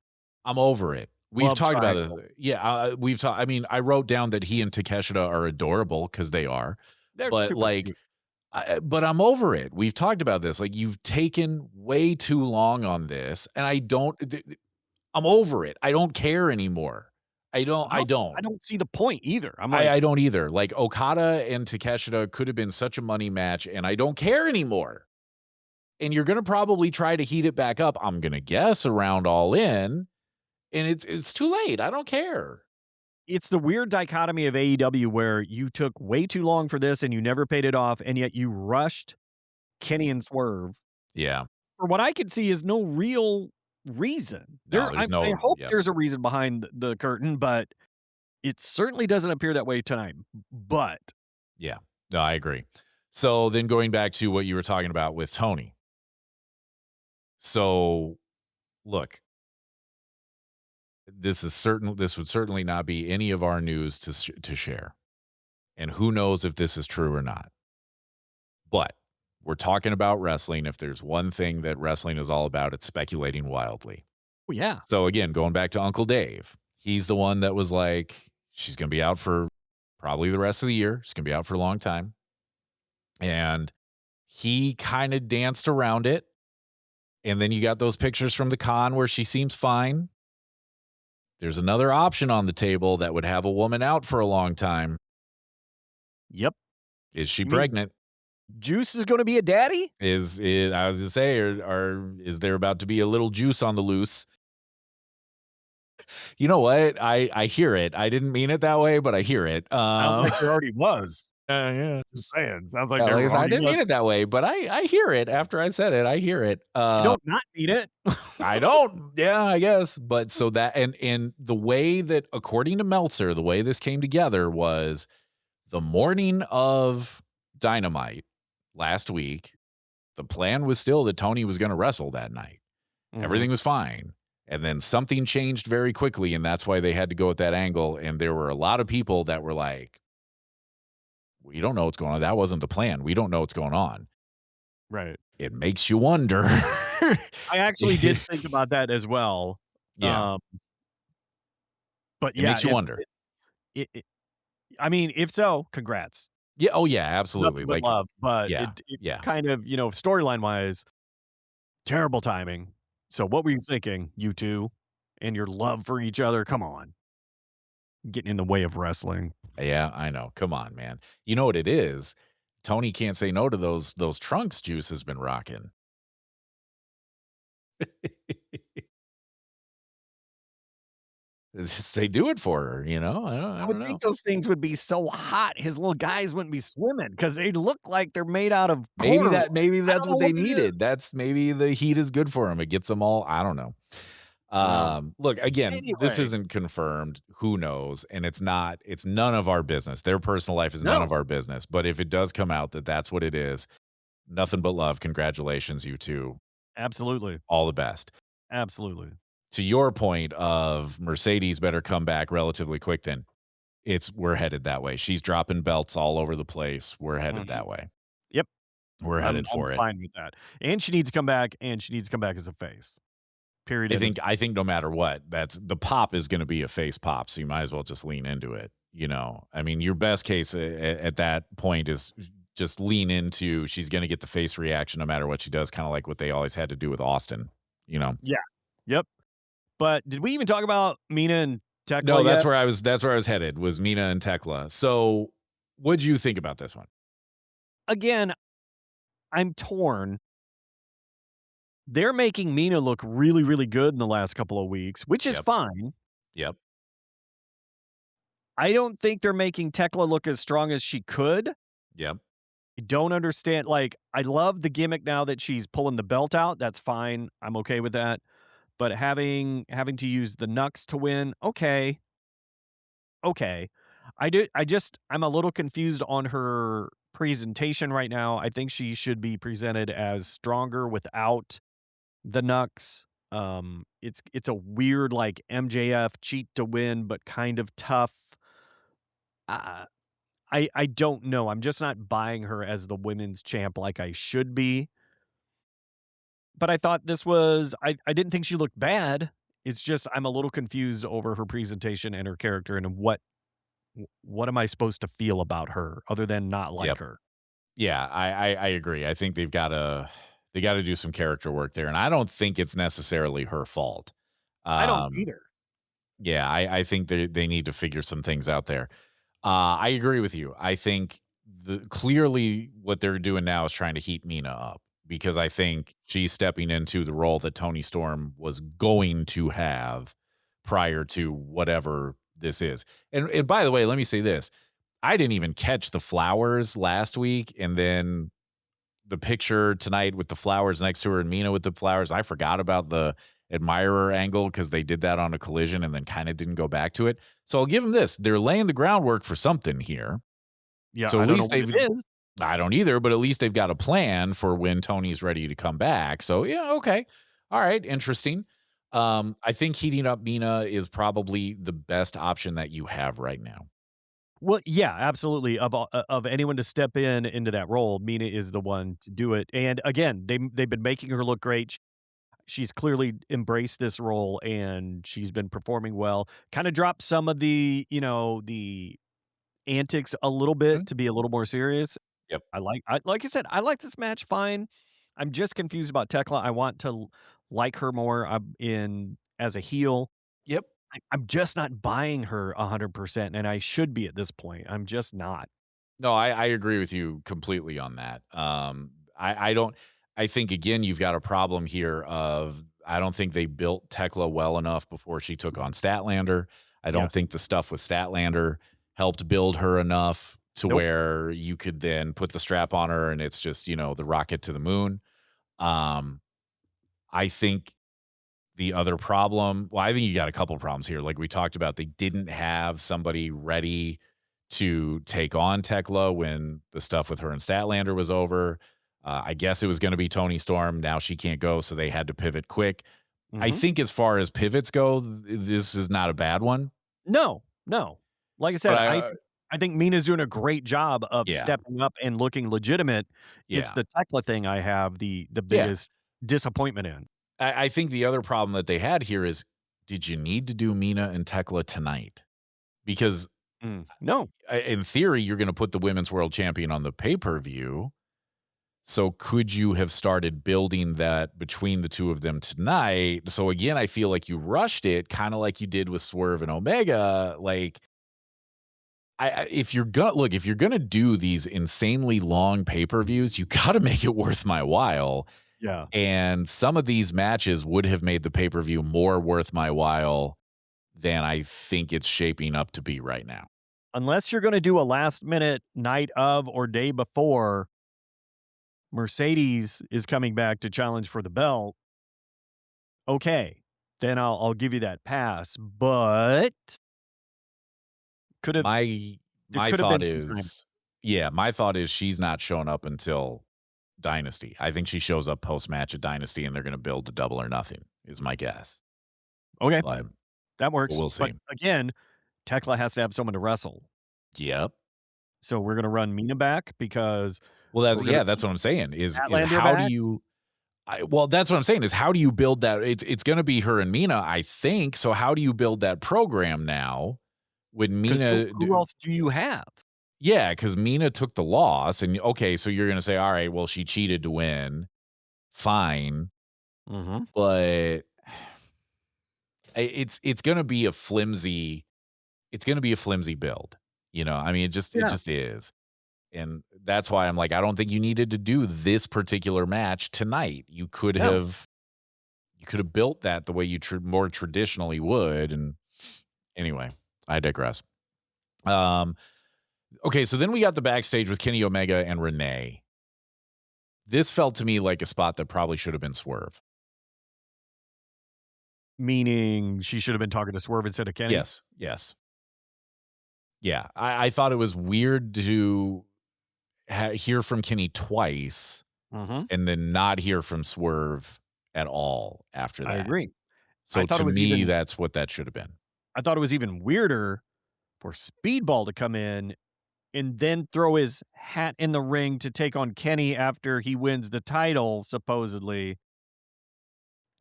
I'm over it. We've talked about this. Yeah, we've talked. I mean, I wrote down that he and Takeshita are adorable, because they are. They're but super cute. But I'm over it. We've talked about this. Like, you've taken way too long on this, and I'm over it. I don't care anymore. I don't see the point either. I don't either. Like, Okada and Takeshita could have been such a money match, and I don't care anymore. And you're going to probably try to heat it back up, I'm going to guess, around All In, and it's too late. I don't care. It's the weird dichotomy of AEW where you took way too long for this and you never paid it off, and yet you rushed Kenny and Swerve. Yeah. For what I can see is no real reason. I hope there's a reason behind the curtain, but it certainly doesn't appear that way tonight. But yeah, no, I agree. So then going back to what you were talking about with Toni. So look, this would certainly not be any of our news to share. And who knows if this is true or not. But we're talking about wrestling. If there's one thing that wrestling is all about, it's speculating wildly. Oh, yeah. So again, going back to Uncle Dave, he's the one that was like, she's going to be out for probably the rest of the year. She's going to be out for a long time. And he kind of danced around it. And then you got those pictures from the con where she seems fine. There's another option on the table that would have a woman out for a long time. Yep. Is she pregnant? Juice is going to be a daddy? I was going to say, is there about to be a little juice on the loose? You know what? I hear it. I didn't mean it that way, but I hear it. Sounds like there already was. Yeah. Just saying. Sounds like there already was. I didn't mean it that way, but I hear it after I said it. I hear it. You don't not mean it. I don't. Yeah, I guess. But so that, and the way that, according to Meltzer, the way this came together was the morning of Dynamite last week. The plan was still that Toni was going to wrestle that night. Everything was fine. And then something changed very quickly, and that's why they had to go at that angle. And there were a lot of people that were like, we don't know what's going on. That wasn't the plan. We don't know what's going on. Right. It makes you wonder. I actually did think about that as well. Yeah. But it makes you wonder. I mean, if so, congrats. Yeah. Oh, yeah, absolutely. Nothing but love. But it kind of, storyline wise, terrible timing. So what were you thinking, you two? and your love for each other. Come on. Getting in the way of wrestling. Yeah, I know. Come on, man. You know what it is? Tony can't say no to those trunks Juice has been rocking. They do it for her, you know? I I don't would know. think those things would be so hot, his little guys wouldn't be swimming because they look like they're made out of corduroy. Maybe I don't that's know what they what it is. needed. That's maybe the heat is good for them. It gets them all, I don't know. Well, Look, again, this anyway, isn't confirmed. Who knows? And it's none of our business. Their personal life is none no, of our business. But if it does come out that that's what it is, nothing but love. Congratulations, you two. absolutely, All the best. absolutely. To your point of Mercedes better come back relatively quick, then we're headed that way. She's dropping belts all over the place. We're headed Mhm. that way. Yep, We're headed I'm for it. fine with that, and she needs to come back, and she needs to come back as a face. Period, I end of think I think no matter what, that's the pop is going to be a face pop, so you might as well just lean into it. You know, I mean, your best case at that point is just lean into she's going to get the face reaction no matter what she does, kind of like what they always had to do with Austin. You know, Yeah, yep, but did we even talk about Mina and Tecla no, yet? that's where I was headed was Mina and Tekla. So, what'd you think about this one? Again, I'm torn. They're making Mina look really, really good in the last couple of weeks, which is Yep, fine. yep, I don't think they're making Tecla look as strong as she could. yep, I don't understand. Like, I love the gimmick now that she's pulling the belt out. That's fine. I'm okay with that. But having to use the Nux to win, okay, okay. I'm a little confused on her presentation right now. I think she should be presented as stronger without the Nux. It's a weird like MJF cheat to win, but kind of tough. Uh, I don't know. I'm just not buying her as the women's champ like I should be. But I thought this was I didn't think she looked bad. It's just I'm a little confused over her presentation and her character and what am I supposed to feel about her other than not like yep. her? Yeah, I agree. I think they gotta do some character work there, and I don't think it's necessarily her fault. I don't Um, either. yeah, I think they need to figure some things out there. I agree with you. I think clearly what they're doing now is trying to heat Mina up because I think she's stepping into the role that Toni Storm was going to have prior to whatever this is. And by the way, let me say this. I didn't even catch the flowers last week, and then the picture tonight with the flowers next to her and Mina with the flowers. I forgot about the admirer angle because they did that on a collision and then kind of didn't go back to it. So I'll give them this. They're laying the groundwork for something here. Yeah, So I at don't know least what they've it is. I don't either, but at least they've got a plan for when Tony's ready to come back. So yeah, okay. All right, interesting. I think heating up Mina is probably the best option that you have right now. Well, yeah, absolutely. Of anyone to step into that role, Mina is the one to do it. And again, they've been making her look great. She's clearly embraced this role and she's been performing well. Kind of dropped some of the antics a little bit Mhm. to be a little more serious. Yep. Like I said, I like this match fine. I'm just confused about Tekla. I want to like her more in as a heel. Yep. I'm just not buying her 100%, and I should be at this point. I'm just not. No, I agree with you completely on that. I don't. I think again, you've got a problem here. Of I don't think they built Tekla well enough before she took on Statlander. I don't Yes. think the stuff with Statlander helped build her enough to Nope. where you could then put the strap on her and it's just the rocket to the moon. Um, I think the other problem, well, I think you got a couple problems here. Like we talked about, they didn't have somebody ready to take on Tekla when the stuff with her and Statlander was over. I guess it was going to be Toni Storm. Now she can't go, so they had to pivot quick. I Mhm. think as far as pivots go, this is not a bad one. No, no. Like I But said, I think Mina's doing a great job of yeah, stepping up and looking legitimate. It's yeah, the Tekla thing I have the yeah. biggest disappointment in. I think the other problem that they had here is, did you need to do Mina and Tekla tonight? Because No. in theory, you're going to put the women's world champion on the pay per view. So could you have started building that between the two of them tonight? So again, I feel like you rushed it, kind of like you did with Swerve and Omega. Like, if you're gonna do these insanely long pay-per-views, you got to make it worth my while. Yeah. And some of these matches would have made the pay-per-view more worth my while than I think it's shaping up to be right now. Unless you're going to do a last minute night of or day before Mercedes is coming back to challenge for the belt, okay, then I'll give you that pass. But could have My there my could have thought been some time. is, yeah, my thought is she's not showing up until Dynasty. I think she shows up post-match at Dynasty, and they're gonna build to Double or Nothing, is my guess. Okay, But that works. we'll But see. again, Tecla has to have someone to wrestle. Yep. So we're going to run Mina back because Well, we're going to that's what I'm saying, is Statlander how do back. you well, that's what I'm saying, is how do you build that? It's gonna be her and Mina, I think. So how do you build that program now when Because Mina who else do you have? Yeah, because Mina took the loss, and okay, so you're gonna say, all right, well, she cheated to win. Fine. Mm-hmm. But it's gonna be a flimsy build. I mean, it Yeah. just is. And that's why I'm like, I don't think you needed to do this particular match tonight. No. You could have built that the way you more traditionally would. And anyway, I digress. Okay, so then we got the backstage with Kenny Omega and Renee. This felt to me like a spot that probably should have been Swerve. Meaning she should have been talking to Swerve instead of Kenny? Yes. Yeah, I thought it was weird to hear from Kenny twice Mm-hmm. and then not hear from Swerve at all after that. I agree. So to me, that's what that should have been. I thought it was even weirder for Speedball to come in and then throw his hat in the ring to take on Kenny after he wins the title, supposedly.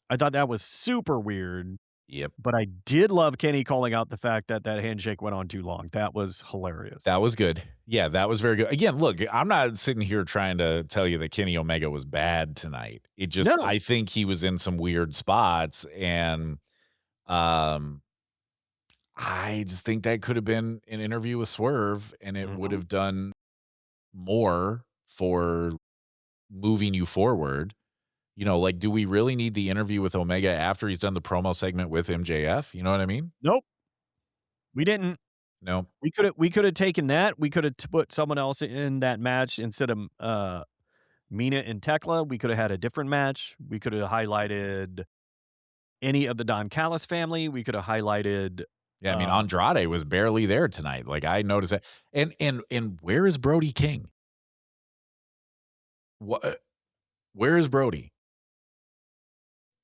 I thought that was super weird. Yep. But I did love Kenny calling out the fact that handshake went on too long. That was hilarious. That was good. Yeah, that was very good. Again, look, I'm not sitting here trying to tell you that Kenny Omega was bad tonight. I think he was in some weird spots, and I just think that could have been an interview with Swerve, and it would have done more for moving you forward. Like, do we really need the interview with Omega after he's done the promo segment with MJF? You know what I mean? Nope. We didn't. No. We could have taken that. We could have put someone else in that match instead of Mina and Tecla. We could have had a different match. We could have highlighted any of the Don Callis family. We could have highlighted. Yeah, I mean, Andrade was barely there tonight. Like, I noticed that. And where is Brody King? What? Where is Brody?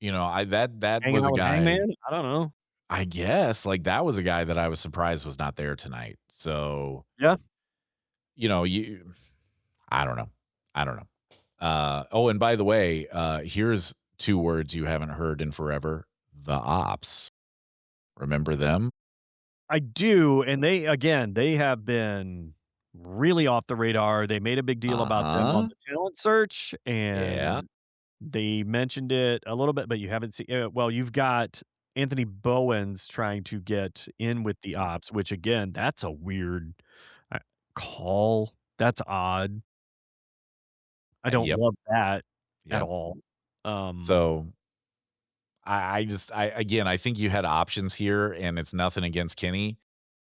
That Hanging was a out with guy. Hangman? I don't know. I guess, like, that was a guy that I was surprised was not there tonight. So, Yeah. I don't know. Oh, and by the way, here's two words you haven't heard in forever: the Ops. Remember them? I do, and they have been really off the radar. They made a big deal about them on the talent search, Yeah. and they mentioned it a little bit, but you haven't seen. Well, you've got Anthony Bowens trying to get in with the Ops, which again, that's a weird call. That's odd. I don't Yep. love that at Yep. all. So I think you had options here, and it's nothing against Kenny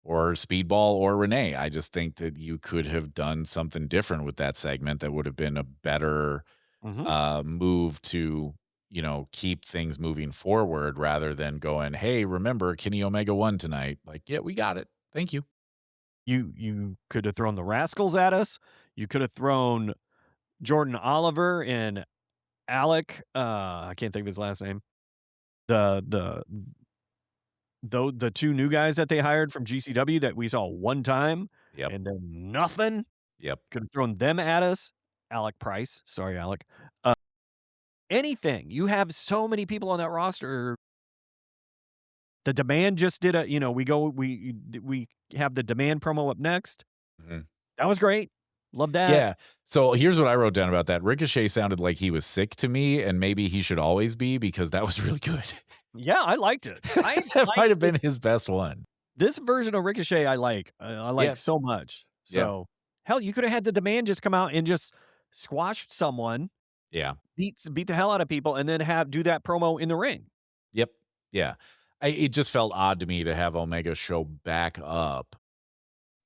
or Speedball or Renee. I just think that you could have done something different with that segment that would have been a better move to, keep things moving forward rather than going, hey, remember Kenny Omega won tonight. Like, yeah, we got it. Thank you. You could have thrown the Rascals at us. You could have thrown Jordan Oliver and Alec. I can't think of his last name. The two new guys that they hired from GCW that we saw one time, Yep. and then nothing. Yep. Could have thrown them at us. Alec Price. Sorry, Alec. Anything. You have so many people on that roster. The Demand just did we have the Demand promo up next. Mm-hmm. That was great. Love that. Yeah. So here's what I wrote down about that. Ricochet sounded like he was sick to me, and maybe he should always be because that was really good. Yeah, I liked it. I That like might have been his best one. this version of Ricochet. I like Yeah. so much. Yeah. So hell, you could have had the Demand just come out and just squash someone, Yeah. beat the hell out of people, and then do that promo in the ring. Yep. Yeah. It just felt odd to me to have Omega show back up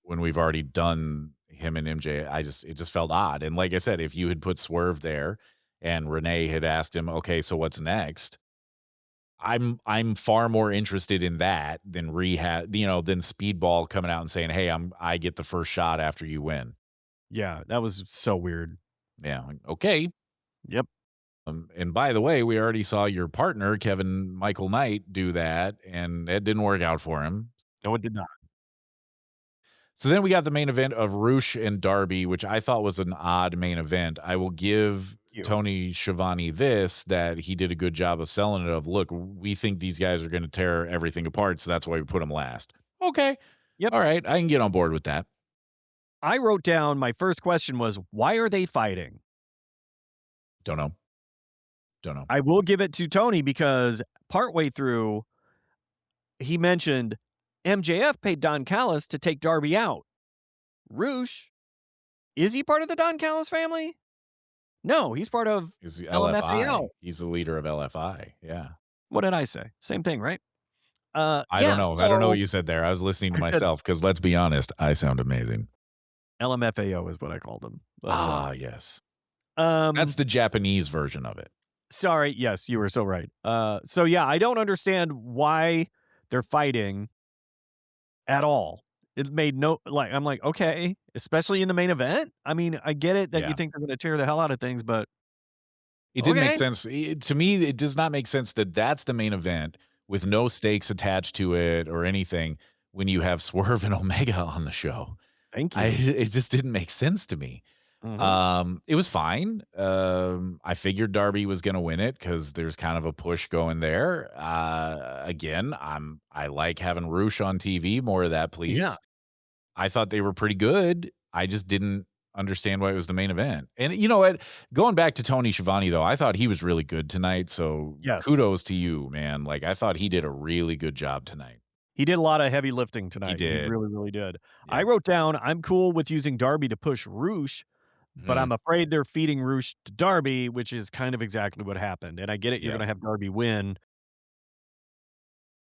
when we've already done him and MJ. It just felt odd. And like I said, if you had put Swerve there and Renee had asked him, okay, so what's next? I'm far more interested in that than than Speedball coming out and saying, hey, I get the first shot after you win. Yeah, that was so weird. Yeah. Okay. Yep. And by the way, we already saw your partner, Kevin Michael Knight, do that, and it didn't work out for him. No, it did not. So then we got the main event of Roosh and Darby, which I thought was an odd main event. I will give Tony Schiavone that he did a good job of selling it. Look, we think these guys are going to tear everything apart, so that's why we put them last. Okay. Yep. All right. I can get on board with that. I wrote down, my first question was, why are they fighting? Don't know. I will give it to Tony because partway through, he mentioned MJF paid Don Callis to take Darby out. Roosh, is he part of the Don Callis family? No, he's part of LMFAO. He's the leader of LFI. Yeah. What did I say? Same thing, right? I don't know. I don't know what you said there. I was listening to myself because let's be honest, I sound amazing. LMFAO is what I called him. But, yes. That's the Japanese version of it. Sorry. Yes, you were so right. So yeah, I don't understand why they're fighting at all. It made I'm like, okay, especially in the main event. I mean, I get it that you think they're going to tear the hell out of things, but it didn't make sense. To me, it does not make sense that that's the main event with no stakes attached to it or anything when you have Swerve and Omega on the show. Thank you. It just didn't make sense to me. Mm-hmm. It was fine. I figured Darby was going to win it because there's kind of a push going there. Again, I like having Roosh on TV. More of that, please. Yeah. I thought they were pretty good. I just didn't understand why it was the main event. And you know what? Going back to Tony Schiavone, though, I thought he was really good tonight. So kudos to you, man. Like, I thought he did a really good job tonight. He did a lot of heavy lifting tonight. He did. He really, really did. Yeah. I wrote down, I'm cool with using Darby to push Roosh, but I'm afraid they're feeding Roosh to Darby, which is kind of exactly what happened. And I get it. You're going to have Darby win.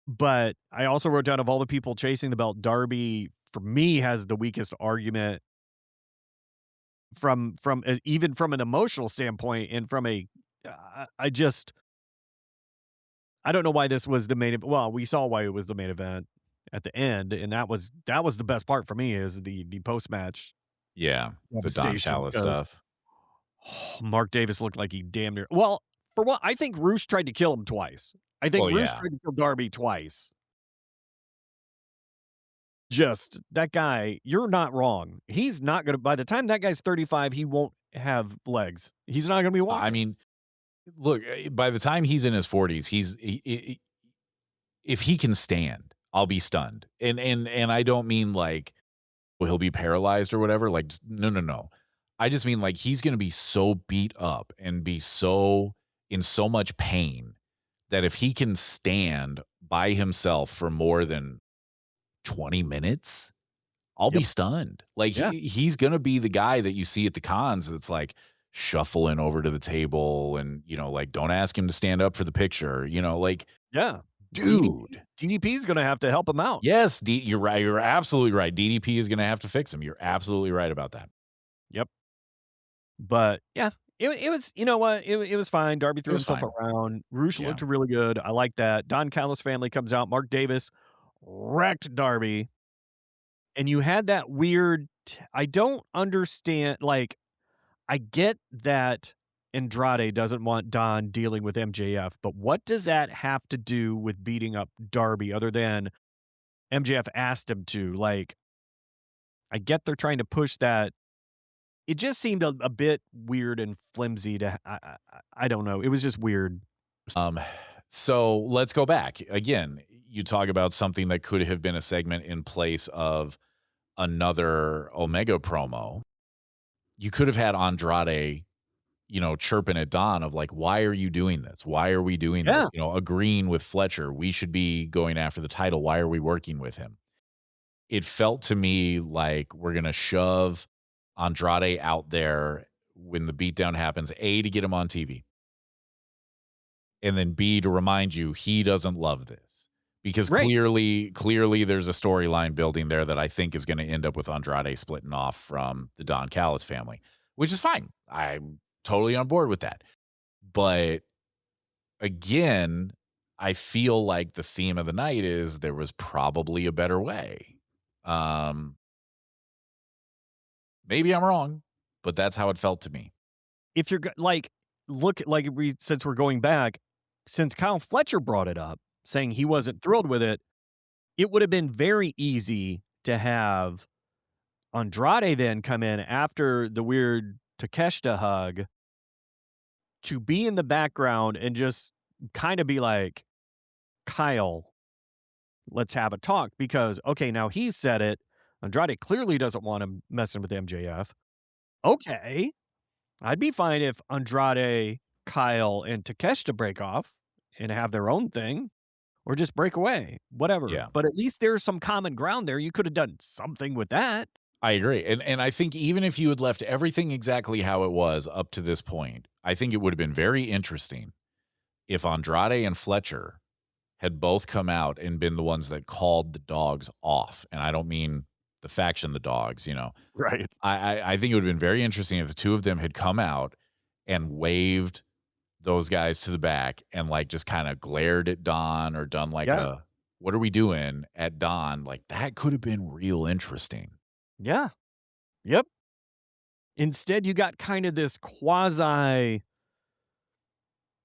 But I also wrote down, of all the people chasing the belt, Darby, for me, has the weakest argument from even from an emotional standpoint, and from I don't know why this was the main event. Well, we saw why it was the main event at the end, and that was the best part for me, is the post match. Yeah, the Don Callis stuff. Mark Davis looked like he damn near. Well, for what, I think Roosh tried to kill him twice. I think Roosh tried to kill Darby twice. Just that guy, you're not wrong. He's not going to, by the time that guy's 35, he won't have legs. He's not going to be walking. I mean, look, by the time he's in his 40s, if he can stand, I'll be stunned. And I don't mean like, well, he'll be paralyzed or whatever. Like, no. I just mean like he's going to be so beat up and be in so much pain that if he can stand by himself for more than 20 minutes, I'll be stunned. Like he's going to be the guy that you see at the cons that's like shuffling over to the table and, like, don't ask him to stand up for the picture, like, dude, DDP is going to have to help him out. Yes. You're right. You're absolutely right. DDP is going to have to fix him. You're absolutely right about that. Yep. But yeah, it was, you know what? It was fine. Darby threw himself around. Roosh looked really good. I like that. Don Callis family comes out. Mark Davis wrecked Darby. And you had that weird, I don't understand. Like, I get that Andrade doesn't want Don dealing with MJF, but what does that have to do with beating up Darby other than MJF asked him to? Like, I get they're trying to push that. It just seemed a bit weird and flimsy to, I don't know. It was just weird. So let's go back again. You talk about something that could have been a segment in place of another Omega promo. you could have had Andrade, chirping at Don of like, why are you doing this? Why are we doing Yeah. this? Agreeing with Fletcher. We should be going after the title. Why are we working with him? It felt to me like we're going to shove Andrade out there when the beatdown happens, A, to get him on TV, and then B, to remind you he doesn't love this. Because Right. clearly there's a storyline building there that I think is going to end up with Andrade splitting off from the Don Callis family, which is fine. I'm totally on board with that. But again, I feel like the theme of the night is there was probably a better way. Um, Maybe I'm wrong, but that's how it felt to me. If you're like, look, like since we're going back, since Kyle Fletcher brought it up, saying he wasn't thrilled with it, it would have been very easy to have Andrade then come in after the weird Takeshita hug to be in the background and just kind of be like, Kyle, let's have a talk. Because, okay, now he said it. Andrade clearly doesn't want him messing with MJF. Okay. I'd be fine if Andrade, Kyle, and Takeshita break off and have their own thing or just break away, whatever. Yeah. But at least there's some common ground there. You could have done something with that. I agree. And I think even if you had left everything exactly how it was up to this point, I think it would have been very interesting if Andrade and Fletcher had both come out and been the ones that called the dogs off. And I don't mean the faction, the dogs, Right. I think it would have been very interesting if the two of them had come out and waved those guys to the back and like just kind of glared at Don or done like a, what are we doing at Don? Like that could have been real interesting. Yeah. Yep. Instead, you got kind of this quasi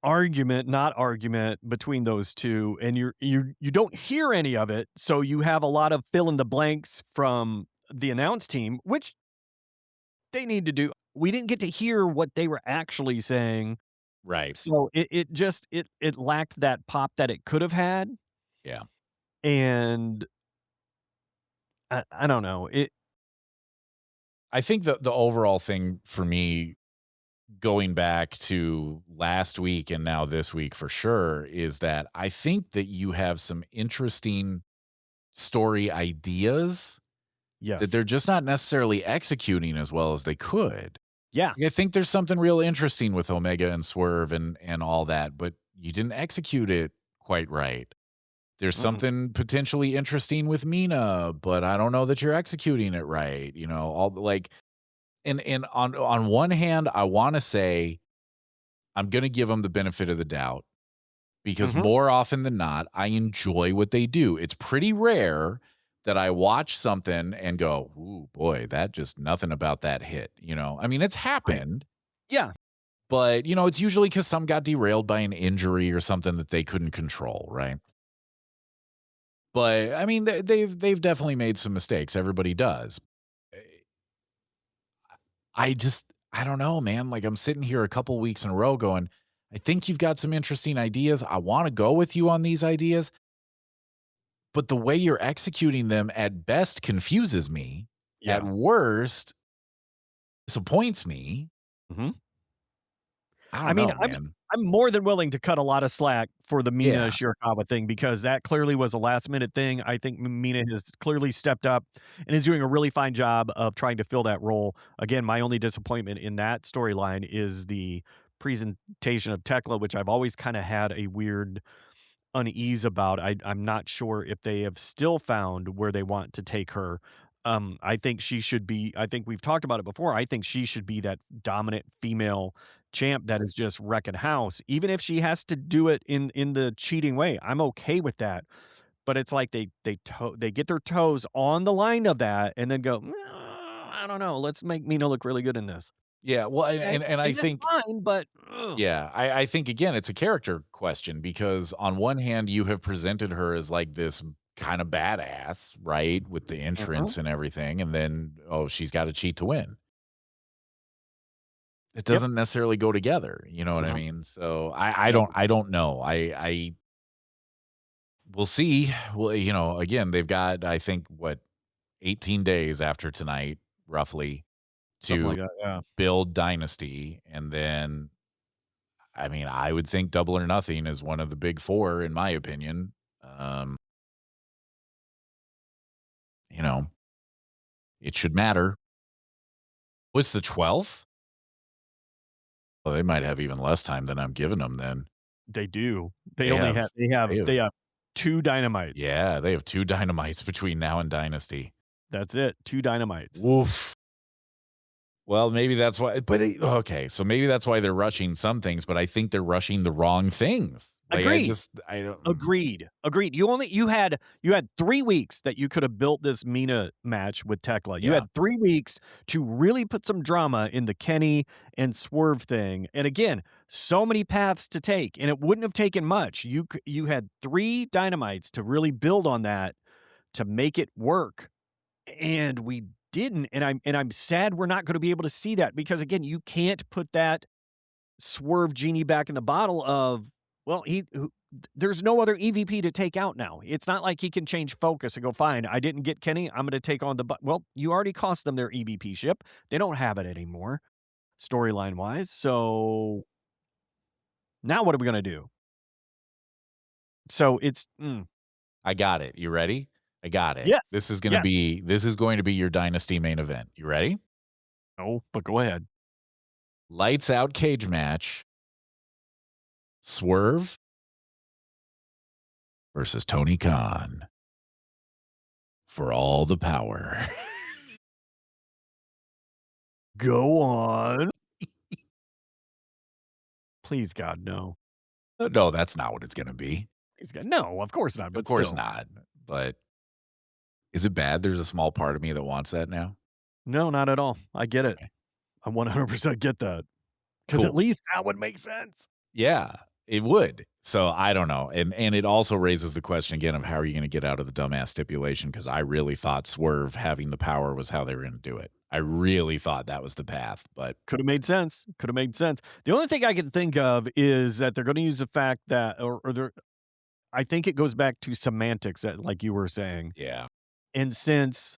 argument, not argument between those two, and you don't hear any of it. So you have a lot of fill in the blanks from the announce team, which they need to do. We didn't get to hear what they were actually saying. Right. So it just lacked that pop that it could have had. Yeah. And I don't know. I think the overall thing for me, going back to last week and now this week for sure, is that I think that you have some interesting story ideas that Yes. they're just not necessarily executing as well as they could. Yeah. I think there's something real interesting with Omega and Swerve and all that, but you didn't execute it quite right. There's something potentially interesting with Mina, but I don't know that you're executing it right. All like, and on one hand, I want to say I'm going to give them the benefit of the doubt because more often than not, I enjoy what they do. It's pretty rare that I watch something and go, "Ooh, boy, that just nothing about that hit." I mean, it's happened. Yeah. But, it's usually because some got derailed by an injury or something that they couldn't control, right? But, I mean, they've definitely made some mistakes. Everybody does. I don't know, man. Like, I'm sitting here a couple weeks in a row going, I think you've got some interesting ideas. I want to go with you on these ideas. But the way you're executing them at best confuses me. Yeah. At worst, disappoints me. I don't know, man. I'm more than willing to cut a lot of slack for the Mina Shirakawa thing because that clearly was a last minute thing. I think Mina has clearly stepped up and is doing a really fine job of trying to fill that role. Again, my only disappointment in that storyline is the presentation of Tecla, which I've always kind of had a weird unease about. I'm not sure if they have still found where they want to take her. I think she should be, I think we've talked about it before. I think she should be that dominant female champ that is just wrecking house. Even if she has to do it in the cheating way, I'm okay with that. But it's like they get their toes on the line of that and then go, I don't know, let's make Mina look really good in this. Yeah, well, and I that's think fine, but yeah, I think again it's a character question because on one hand you have presented her as like this kind of badass, right, with the entrance and everything, and then she's got to cheat to win. It doesn't necessarily go together, you know what I mean? So I don't know. I we'll see. Well, again, they've got I think 18 days after tonight roughly Something to like that, yeah. build Dynasty. And then, I mean, I would think Double or Nothing is one of the big four, in my opinion. Um, you know, it should matter. What's the 12th? Well, they might have even less time than I'm giving them then. They do. They They only have have they have they have they have 2 Dynamites. Yeah, they have 2 Dynamites between now and Dynasty. That's it, 2 Dynamites. Woof. Well, maybe that's why, but okay, so maybe that's why they're rushing some things, but I think they're rushing the wrong things. Like, Agreed. I don't. Agreed. You had 3 weeks that you could have built this Mina match with Tecla. You Yeah. had 3 weeks to really put some drama in the Kenny and Swerve thing. And again, so many paths to take, and it wouldn't have taken much. You had 3 Dynamites to really build on that to make it work. And we didn't, and I'm sad we're not gonna be able to see that because again, you can't put that Swerve genie back in the bottle of, well, there's no other EVP to take out now. It's not like he can change focus and go, fine, I didn't get Kenny, I'm gonna take on well, you already cost them their EVP ship. They don't have it anymore, storyline-wise. So now what are we gonna do? So it's I got it. You ready? I got it. Yes. This is going to be your Dynasty main event. You ready? No, but go ahead. Lights out cage match. Swerve versus Tony Khan for all the power. Go on. Please, God, no. No, that's not what it's going to be. Please, God, no, of course not. But Of course still. not. But is it bad? There's a small part of me that wants that now. No, not at all. I get it. Okay. I 100% get that. Because Cool. at least that would make sense. Yeah, it would. So I don't know. And it also raises the question again of how are you going to get out of the dumbass stipulation? Because I really thought Swerve having the power was how they were going to do it. I really thought that was the path, but could have made sense. Could have made sense. The only thing I can think of is that they're going to use the fact that, I think it goes back to semantics, like you were saying. yeah. And since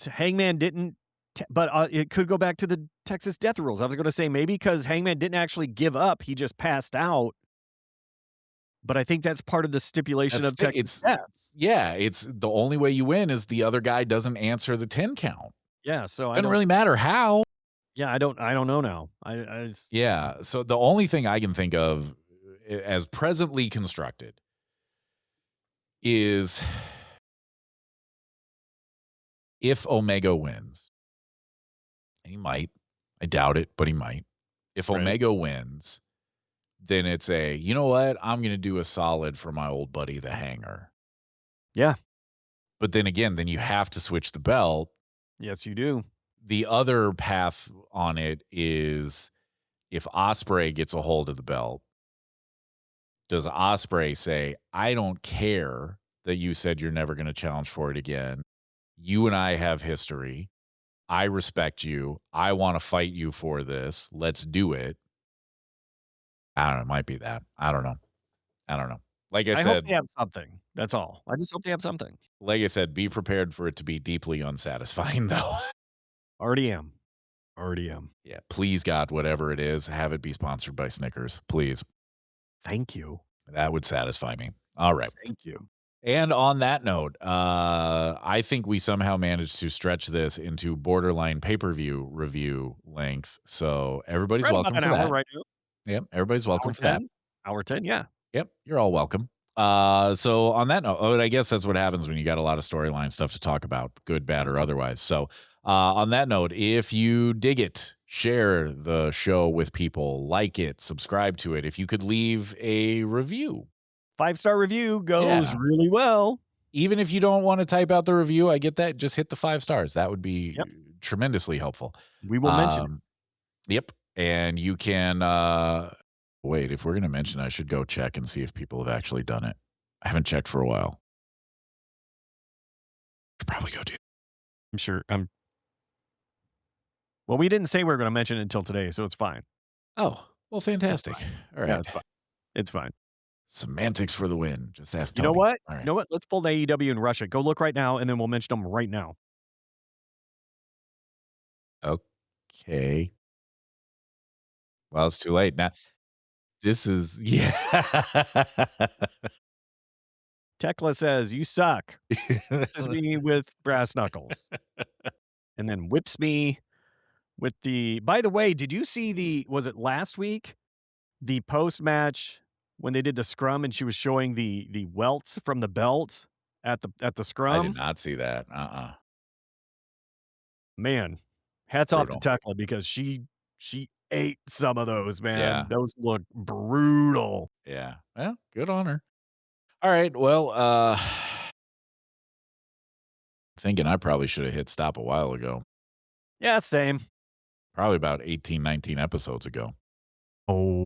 Hangman didn't, but it could go back to the Texas death rules. I was going to say maybe because Hangman didn't actually give up, he just passed out. But I think that's part of the stipulation of Texas death. Yeah, it's the only way you win is the other guy doesn't answer the 10 count. Yeah, so Doesn't really matter how. Yeah, I don't know now. Yeah, so the only thing I can think of as presently constructed is if Omega wins, and he might, I doubt it, but he might. If Omega wins, then it's you know what? I'm going to do a solid for my old buddy, the Hanger. Yeah. But then again, then you have to switch the belt. Yes, you do. The other path on it is if Ospreay gets a hold of the belt, does Ospreay say, I don't care that you said you're never going to challenge for it again. You and I have history. I respect you. I want to fight you for this. Let's do it. I don't know. It might be that. I don't know. Like I said, hope they have something. That's all. I just hope they have something. Like I said, be prepared for it to be deeply unsatisfying, though. Already am. Yeah. Please, God, whatever it is, have it be sponsored by Snickers. Please. Thank you. That would satisfy me. All right. Thank you. And on that note, I think we somehow managed to stretch this into borderline pay-per-view review length. So everybody's welcome for that. Right now. Yep, everybody's welcome for that. Hour 10, yeah. Yep, you're all welcome. So on that note, I guess that's what happens when you got a lot of storyline stuff to talk about, good, bad, or otherwise. So on that note, if you dig it, share the show with people, like it, subscribe to it. If you could leave a review. 5-star review goes really well. Even if you don't want to type out the review, I get that. Just hit the 5 stars. That would be tremendously helpful. We will mention it. Yep. And you can wait, if we're going to mention, I should go check and see if people have actually done it. I haven't checked for a while. Should probably go do that. I'm sure. Well, we didn't say we were going to mention it until today, so it's fine. Oh, well, fantastic. All right. Yeah, it's fine. It's fine. Semantics for the win. Just ask Tony. You know what? All right. You know what? Let's pull the AEW in Russia. Go look right now, and then we'll mention them right now. Okay. Well, it's too late now. This is yeah. Tecla says, "You suck." Punches me with brass knuckles, and then whips me with the by the way, did you see was it last week? The post-match when they did the scrum and she was showing the welts from the belt at the I did scrum? not see that. Man, hats off to Brutal. Tecla because she ate some of those, man. Yeah. Those look brutal. Yeah. Well, good on her. All right. Well, thinking I probably should have hit stop a while ago. Yeah, same. Probably about 18, 19 episodes ago. Oh.